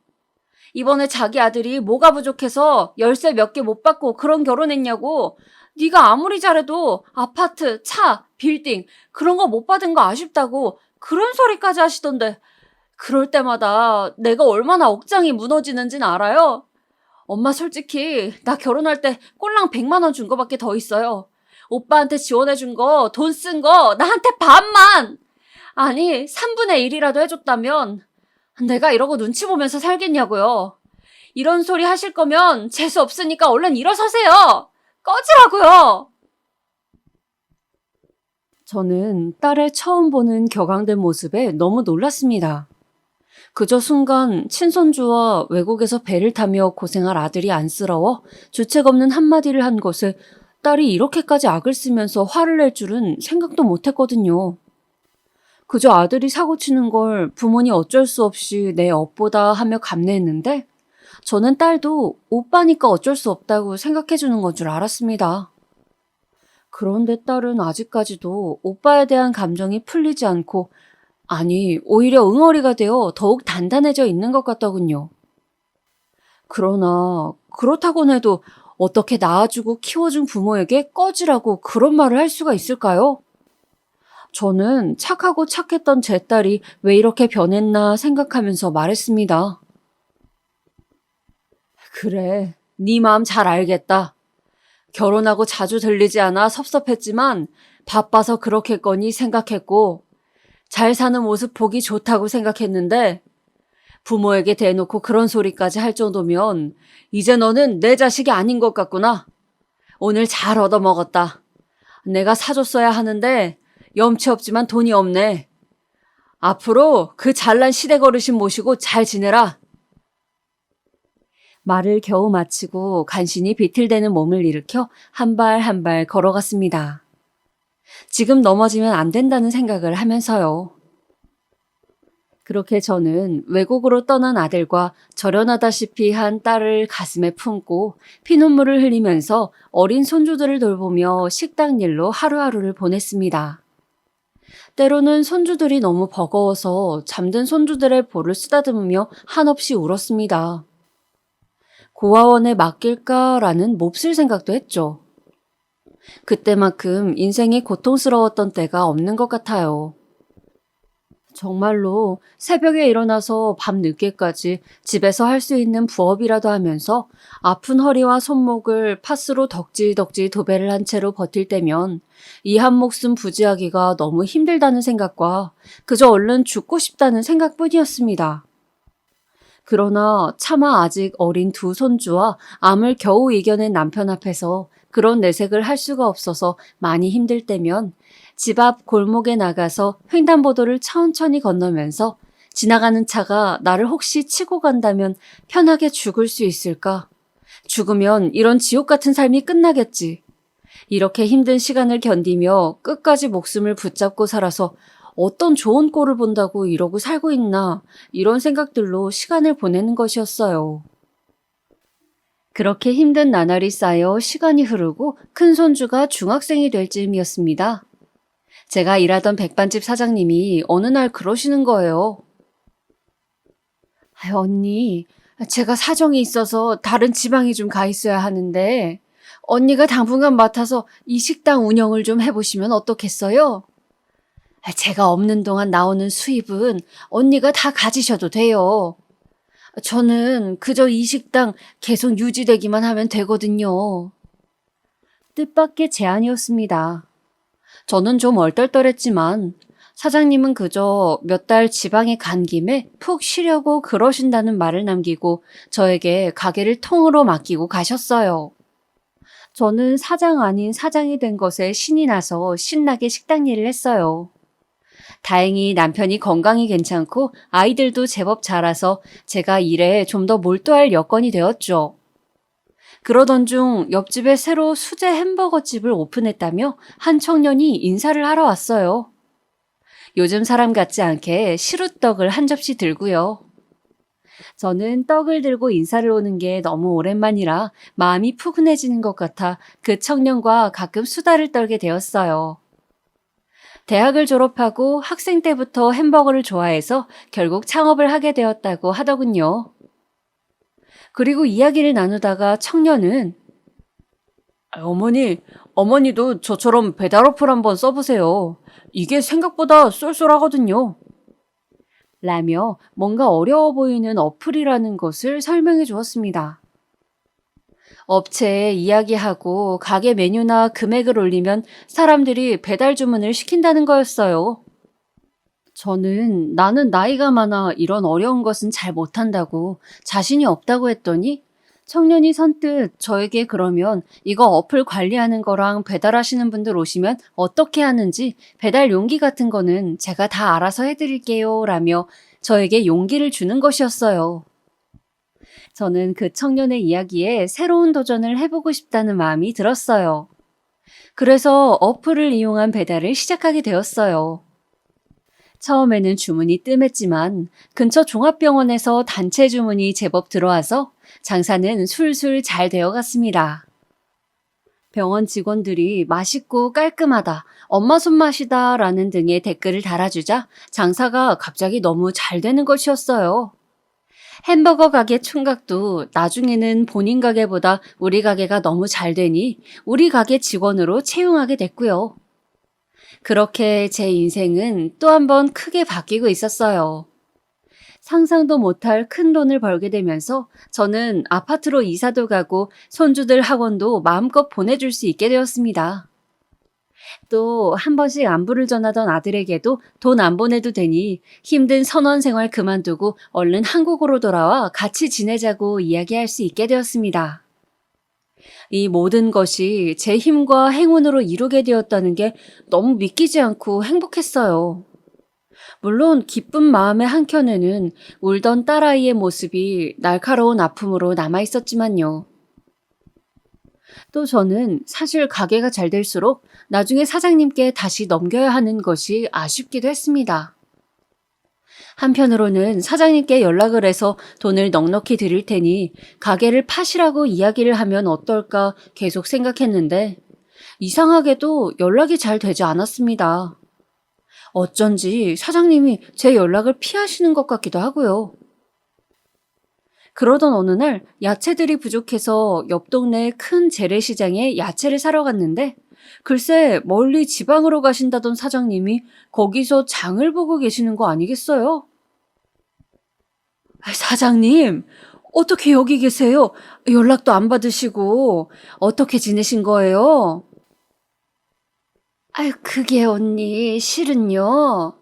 이번에 자기 아들이 뭐가 부족해서 열쇠 몇 개 못 받고 그런 결혼했냐고. 네가 아무리 잘해도 아파트, 차, 빌딩 그런 거 못 받은 거 아쉽다고 그런 소리까지 하시던데 그럴 때마다 내가 얼마나 억장이 무너지는진 알아요? 엄마 솔직히 나 결혼할 때 꼴랑 100만 원 준 거밖에 더 있어요. 오빠한테 지원해 준 거, 돈 쓴 거 나한테 반만! 아니 3분의 1이라도 해줬다면 내가 이러고 눈치 보면서 살겠냐고요. 이런 소리 하실 거면 재수 없으니까 얼른 일어서세요. 꺼지라고요. 저는 딸의 처음 보는 격앙된 모습에 너무 놀랐습니다. 그저 순간 친손주와 외국에서 배를 타며 고생할 아들이 안쓰러워 주책 없는 한마디를 한 것에 딸이 이렇게까지 악을 쓰면서 화를 낼 줄은 생각도 못했거든요. 그저 아들이 사고치는 걸 부모니 어쩔 수 없이 내 업보다 하며 감내했는데 저는 딸도 오빠니까 어쩔 수 없다고 생각해주는 건 줄 알았습니다. 그런데 딸은 아직까지도 오빠에 대한 감정이 풀리지 않고 아니 오히려 응어리가 되어 더욱 단단해져 있는 것 같더군요. 그러나 그렇다곤 해도 어떻게 낳아주고 키워준 부모에게 꺼지라고 그런 말을 할 수가 있을까요? 저는 착하고 착했던 제 딸이 왜 이렇게 변했나 생각하면서 말했습니다. 그래, 네 마음 잘 알겠다. 결혼하고 자주 들리지 않아 섭섭했지만 바빠서 그렇겠거니 생각했고 잘 사는 모습 보기 좋다고 생각했는데 부모에게 대놓고 그런 소리까지 할 정도면 이제 너는 내 자식이 아닌 것 같구나. 오늘 잘 얻어먹었다. 내가 사줬어야 하는데 염치 없지만 돈이 없네. 앞으로 그 잘난 시댁 어르신 모시고 잘 지내라. 말을 겨우 마치고 간신히 비틀대는 몸을 일으켜 한 발 한 발 걸어갔습니다. 지금 넘어지면 안 된다는 생각을 하면서요. 그렇게 저는 외국으로 떠난 아들과 절연하다시피 한 딸을 가슴에 품고 피눈물을 흘리면서 어린 손주들을 돌보며 식당 일로 하루하루를 보냈습니다. 때로는 손주들이 너무 버거워서 잠든 손주들의 볼을 쓰다듬으며 한없이 울었습니다. 고아원에 맡길까라는 몹쓸 생각도 했죠. 그때만큼 인생이 고통스러웠던 때가 없는 것 같아요. 정말로 새벽에 일어나서 밤 늦게까지 집에서 할 수 있는 부업이라도 하면서 아픈 허리와 손목을 파스로 덕지덕지 도배를 한 채로 버틸 때면 이 한 목숨 부지하기가 너무 힘들다는 생각과 그저 얼른 죽고 싶다는 생각뿐이었습니다. 그러나 차마 아직 어린 두 손주와 암을 겨우 이겨낸 남편 앞에서 그런 내색을 할 수가 없어서 많이 힘들 때면 집 앞 골목에 나가서 횡단보도를 천천히 건너면서 지나가는 차가 나를 혹시 치고 간다면 편하게 죽을 수 있을까? 죽으면 이런 지옥 같은 삶이 끝나겠지. 이렇게 힘든 시간을 견디며 끝까지 목숨을 붙잡고 살아서 어떤 좋은 꼴을 본다고 이러고 살고 있나 이런 생각들로 시간을 보내는 것이었어요. 그렇게 힘든 나날이 쌓여 시간이 흐르고 큰 손주가 중학생이 될 즈음이었습니다. 제가 일하던 백반집 사장님이 어느 날 그러시는 거예요. 언니, 제가 사정이 있어서 다른 지방에 좀 가 있어야 하는데 언니가 당분간 맡아서 이 식당 운영을 좀 해보시면 어떻겠어요? 제가 없는 동안 나오는 수입은 언니가 다 가지셔도 돼요. 저는 그저 이 식당 계속 유지되기만 하면 되거든요. 뜻밖의 제안이었습니다. 저는 좀 얼떨떨했지만 사장님은 그저 몇 달 지방에 간 김에 푹 쉬려고 그러신다는 말을 남기고 저에게 가게를 통으로 맡기고 가셨어요. 저는 사장 아닌 사장이 된 것에 신이 나서 신나게 식당 일을 했어요. 다행히 남편이 건강이 괜찮고 아이들도 제법 자라서 제가 일에 좀 더 몰두할 여건이 되었죠. 그러던 중 옆집에 새로 수제 햄버거 집을 오픈했다며 한 청년이 인사를 하러 왔어요. 요즘 사람 같지 않게 시루떡을 한 접시 들고요. 저는 떡을 들고 인사를 오는 게 너무 오랜만이라 마음이 푸근해지는 것 같아 그 청년과 가끔 수다를 떨게 되었어요. 대학을 졸업하고 학생 때부터 햄버거를 좋아해서 결국 창업을 하게 되었다고 하더군요. 그리고 이야기를 나누다가 청년은 어머니도 저처럼 배달 어플 한번 써보세요. 이게 생각보다 쏠쏠하거든요. 라며 뭔가 어려워 보이는 어플이라는 것을 설명해 주었습니다. 업체에 이야기하고 가게 메뉴나 금액을 올리면 사람들이 배달 주문을 시킨다는 거였어요. 저는 나는 나이가 많아 이런 어려운 것은 잘 못한다고 자신이 없다고 했더니 청년이 선뜻 저에게 그러면 이거 어플 관리하는 거랑 배달하시는 분들 오시면 어떻게 하는지 배달 용기 같은 거는 제가 다 알아서 해드릴게요 라며 저에게 용기를 주는 것이었어요. 저는 그 청년의 이야기에 새로운 도전을 해보고 싶다는 마음이 들었어요. 그래서 어플을 이용한 배달을 시작하게 되었어요. 처음에는 주문이 뜸했지만 근처 종합병원에서 단체 주문이 제법 들어와서 장사는 술술 잘 되어갔습니다. 병원 직원들이 맛있고 깔끔하다, 엄마 손맛이다 라는 등의 댓글을 달아주자 장사가 갑자기 너무 잘 되는 것이었어요. 햄버거 가게 총각도 나중에는 본인 가게보다 우리 가게가 너무 잘 되니 우리 가게 직원으로 채용하게 됐고요. 그렇게 제 인생은 또 한 번 크게 바뀌고 있었어요. 상상도 못할 큰 돈을 벌게 되면서 저는 아파트로 이사도 가고 손주들 학원도 마음껏 보내줄 수 있게 되었습니다. 또 한 번씩 안부를 전하던 아들에게도 돈 안 보내도 되니 힘든 선원 생활 그만두고 얼른 한국으로 돌아와 같이 지내자고 이야기할 수 있게 되었습니다. 이 모든 것이 제 힘과 행운으로 이루게 되었다는 게 너무 믿기지 않고 행복했어요. 물론 기쁜 마음의 한켠에는 울던 딸아이의 모습이 날카로운 아픔으로 남아 있었지만요. 또 저는 사실 가게가 잘 될수록 나중에 사장님께 다시 넘겨야 하는 것이 아쉽기도 했습니다. 한편으로는 사장님께 연락을 해서 돈을 넉넉히 드릴 테니 가게를 파시라고 이야기를 하면 어떨까 계속 생각했는데 이상하게도 연락이 잘 되지 않았습니다. 어쩐지 사장님이 제 연락을 피하시는 것 같기도 하고요. 그러던 어느 날 야채들이 부족해서 옆 동네 큰 재래시장에 야채를 사러 갔는데 글쎄 멀리 지방으로 가신다던 사장님이 거기서 장을 보고 계시는 거 아니겠어요? 사장님, 어떻게 여기 계세요? 연락도 안 받으시고 어떻게 지내신 거예요? 그게 언니 실은요.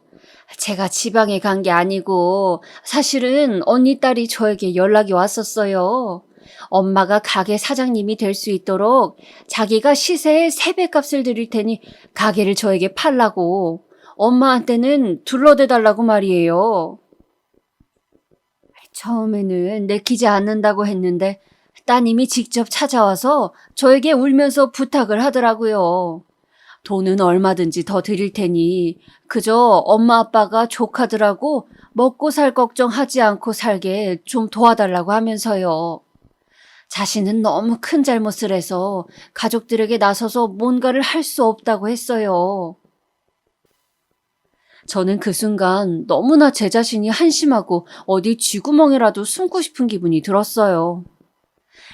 제가 지방에 간 게 아니고 사실은 언니 딸이 저에게 연락이 왔었어요. 엄마가 가게 사장님이 될 수 있도록 자기가 시세의 3배 값을 드릴 테니 가게를 저에게 팔라고 엄마한테는 둘러대 달라고 말이에요. 처음에는 내키지 않는다고 했는데 따님이 직접 찾아와서 저에게 울면서 부탁을 하더라고요. 돈은 얼마든지 더 드릴 테니 그저 엄마 아빠가 조카들하고 먹고 살 걱정하지 않고 살게 좀 도와달라고 하면서요. 자신은 너무 큰 잘못을 해서 가족들에게 나서서 뭔가를 할 수 없다고 했어요. 저는 그 순간 너무나 제 자신이 한심하고 어디 쥐구멍이라도 숨고 싶은 기분이 들었어요.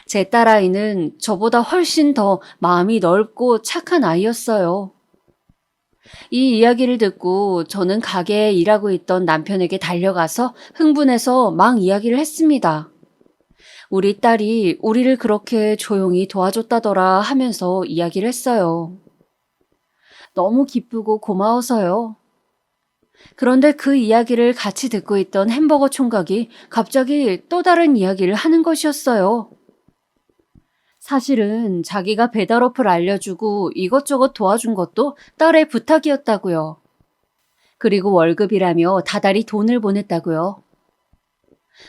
제 딸아이는 저보다 훨씬 더 마음이 넓고 착한 아이였어요. 이 이야기를 듣고 저는 가게에 일하고 있던 남편에게 달려가서 흥분해서 막 이야기를 했습니다. 우리 딸이 우리를 그렇게 조용히 도와줬다더라 하면서 이야기를 했어요. 너무 기쁘고 고마워서요. 그런데 그 이야기를 같이 듣고 있던 햄버거 총각이 갑자기 또 다른 이야기를 하는 것이었어요. 사실은 자기가 배달 어플 알려주고 이것저것 도와준 것도 딸의 부탁이었다고요. 그리고 월급이라며 다달이 돈을 보냈다고요.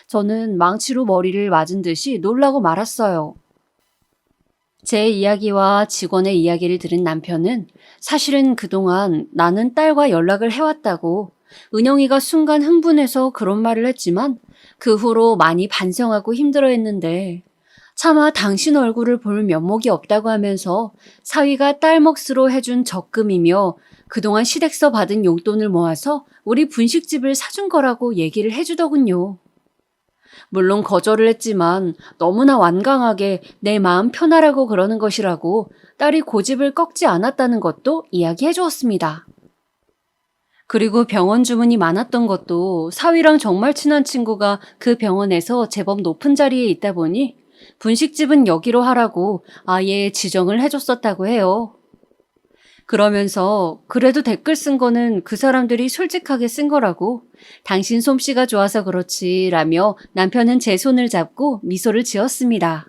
저는 망치로 머리를 맞은 듯이 놀라고 말았어요. 제 이야기와 직원의 이야기를 들은 남편은 사실은 그동안 나는 딸과 연락을 해왔다고 은영이가 순간 흥분해서 그런 말을 했지만 그 후로 많이 반성하고 힘들어했는데 차마 당신 얼굴을 볼 면목이 없다고 하면서 사위가 딸 몫으로 해준 적금이며 그동안 시댁서 받은 용돈을 모아서 우리 분식집을 사준 거라고 얘기를 해주더군요. 물론 거절을 했지만 너무나 완강하게 내 마음 편하라고 그러는 것이라고 딸이 고집을 꺾지 않았다는 것도 이야기해 주었습니다. 그리고 병원 주문이 많았던 것도 사위랑 정말 친한 친구가 그 병원에서 제법 높은 자리에 있다 보니 분식집은 여기로 하라고 아예 지정을 해줬었다고 해요. 그러면서 그래도 댓글 쓴 거는 그 사람들이 솔직하게 쓴 거라고 당신 솜씨가 좋아서 그렇지 라며 남편은 제 손을 잡고 미소를 지었습니다.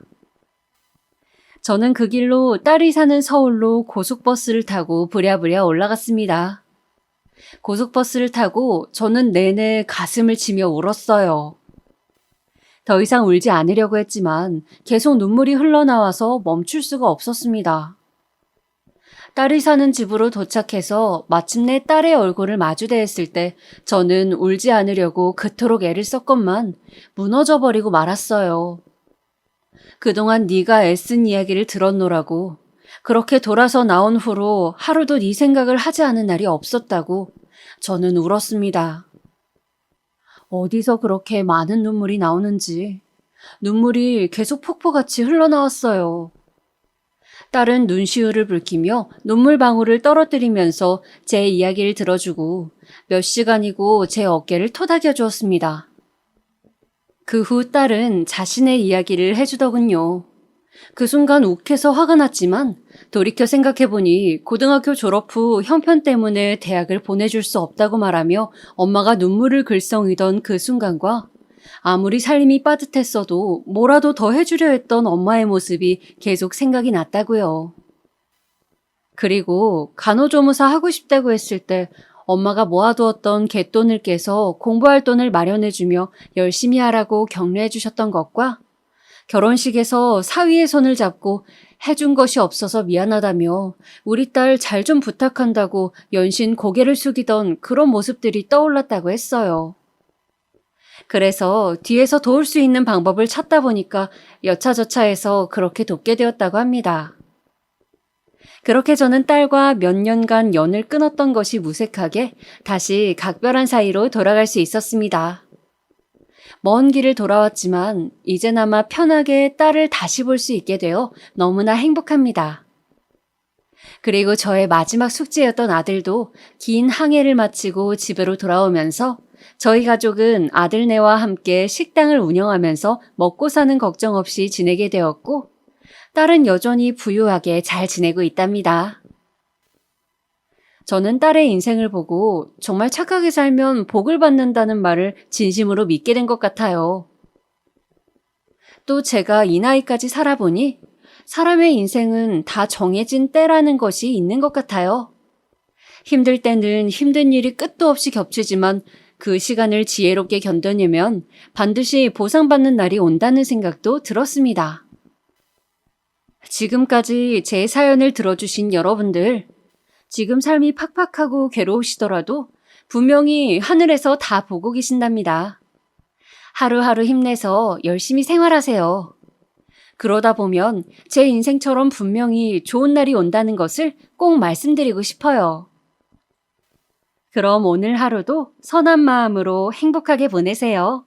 저는 그 길로 딸이 사는 서울로 고속버스를 타고 부랴부랴 올라갔습니다. 고속버스를 타고 저는 내내 가슴을 치며 울었어요. 더 이상 울지 않으려고 했지만 계속 눈물이 흘러나와서 멈출 수가 없었습니다. 딸이 사는 집으로 도착해서 마침내 딸의 얼굴을 마주대했을 때 저는 울지 않으려고 그토록 애를 썼건만 무너져버리고 말았어요. 그동안 네가 애쓴 이야기를 들었노라고. 그렇게 돌아서 나온 후로 하루도 네 생각을 하지 않은 날이 없었다고 저는 울었습니다. 어디서 그렇게 많은 눈물이 나오는지 눈물이 계속 폭포같이 흘러나왔어요. 딸은 눈시울을 붉히며 눈물방울을 떨어뜨리면서 제 이야기를 들어주고 몇 시간이고 제 어깨를 토닥여 주었습니다. 그 후 딸은 자신의 이야기를 해주더군요. 그 순간 욱해서 화가 났지만 돌이켜 생각해보니 고등학교 졸업 후 형편 때문에 대학을 보내줄 수 없다고 말하며 엄마가 눈물을 글썽이던 그 순간과 아무리 살림이 빠듯했어도 뭐라도 더 해주려 했던 엄마의 모습이 계속 생각이 났다고요. 그리고 간호조무사 하고 싶다고 했을 때 엄마가 모아두었던 갯돈을 깨서 공부할 돈을 마련해주며 열심히 하라고 격려해 주셨던 것과 결혼식에서 사위의 손을 잡고 해준 것이 없어서 미안하다며 우리 딸 잘 좀 부탁한다고 연신 고개를 숙이던 그런 모습들이 떠올랐다고 했어요. 그래서 뒤에서 도울 수 있는 방법을 찾다 보니까 여차저차해서 그렇게 돕게 되었다고 합니다. 그렇게 저는 딸과 몇 년간 연을 끊었던 것이 무색하게 다시 각별한 사이로 돌아갈 수 있었습니다. 먼 길을 돌아왔지만 이제나마 편하게 딸을 다시 볼 수 있게 되어 너무나 행복합니다. 그리고 저의 마지막 숙제였던 아들도 긴 항해를 마치고 집으로 돌아오면서 저희 가족은 아들네와 함께 식당을 운영하면서 먹고 사는 걱정 없이 지내게 되었고 딸은 여전히 부유하게 잘 지내고 있답니다. 저는 딸의 인생을 보고 정말 착하게 살면 복을 받는다는 말을 진심으로 믿게 된 것 같아요. 또 제가 이 나이까지 살아보니 사람의 인생은 다 정해진 때라는 것이 있는 것 같아요. 힘들 때는 힘든 일이 끝도 없이 겹치지만 그 시간을 지혜롭게 견뎌내면 반드시 보상받는 날이 온다는 생각도 들었습니다. 지금까지 제 사연을 들어주신 여러분들, 지금 삶이 팍팍하고 괴로우시더라도 분명히 하늘에서 다 보고 계신답니다. 하루하루 힘내서 열심히 생활하세요. 그러다 보면 제 인생처럼 분명히 좋은 날이 온다는 것을 꼭 말씀드리고 싶어요. 그럼 오늘 하루도 선한 마음으로 행복하게 보내세요.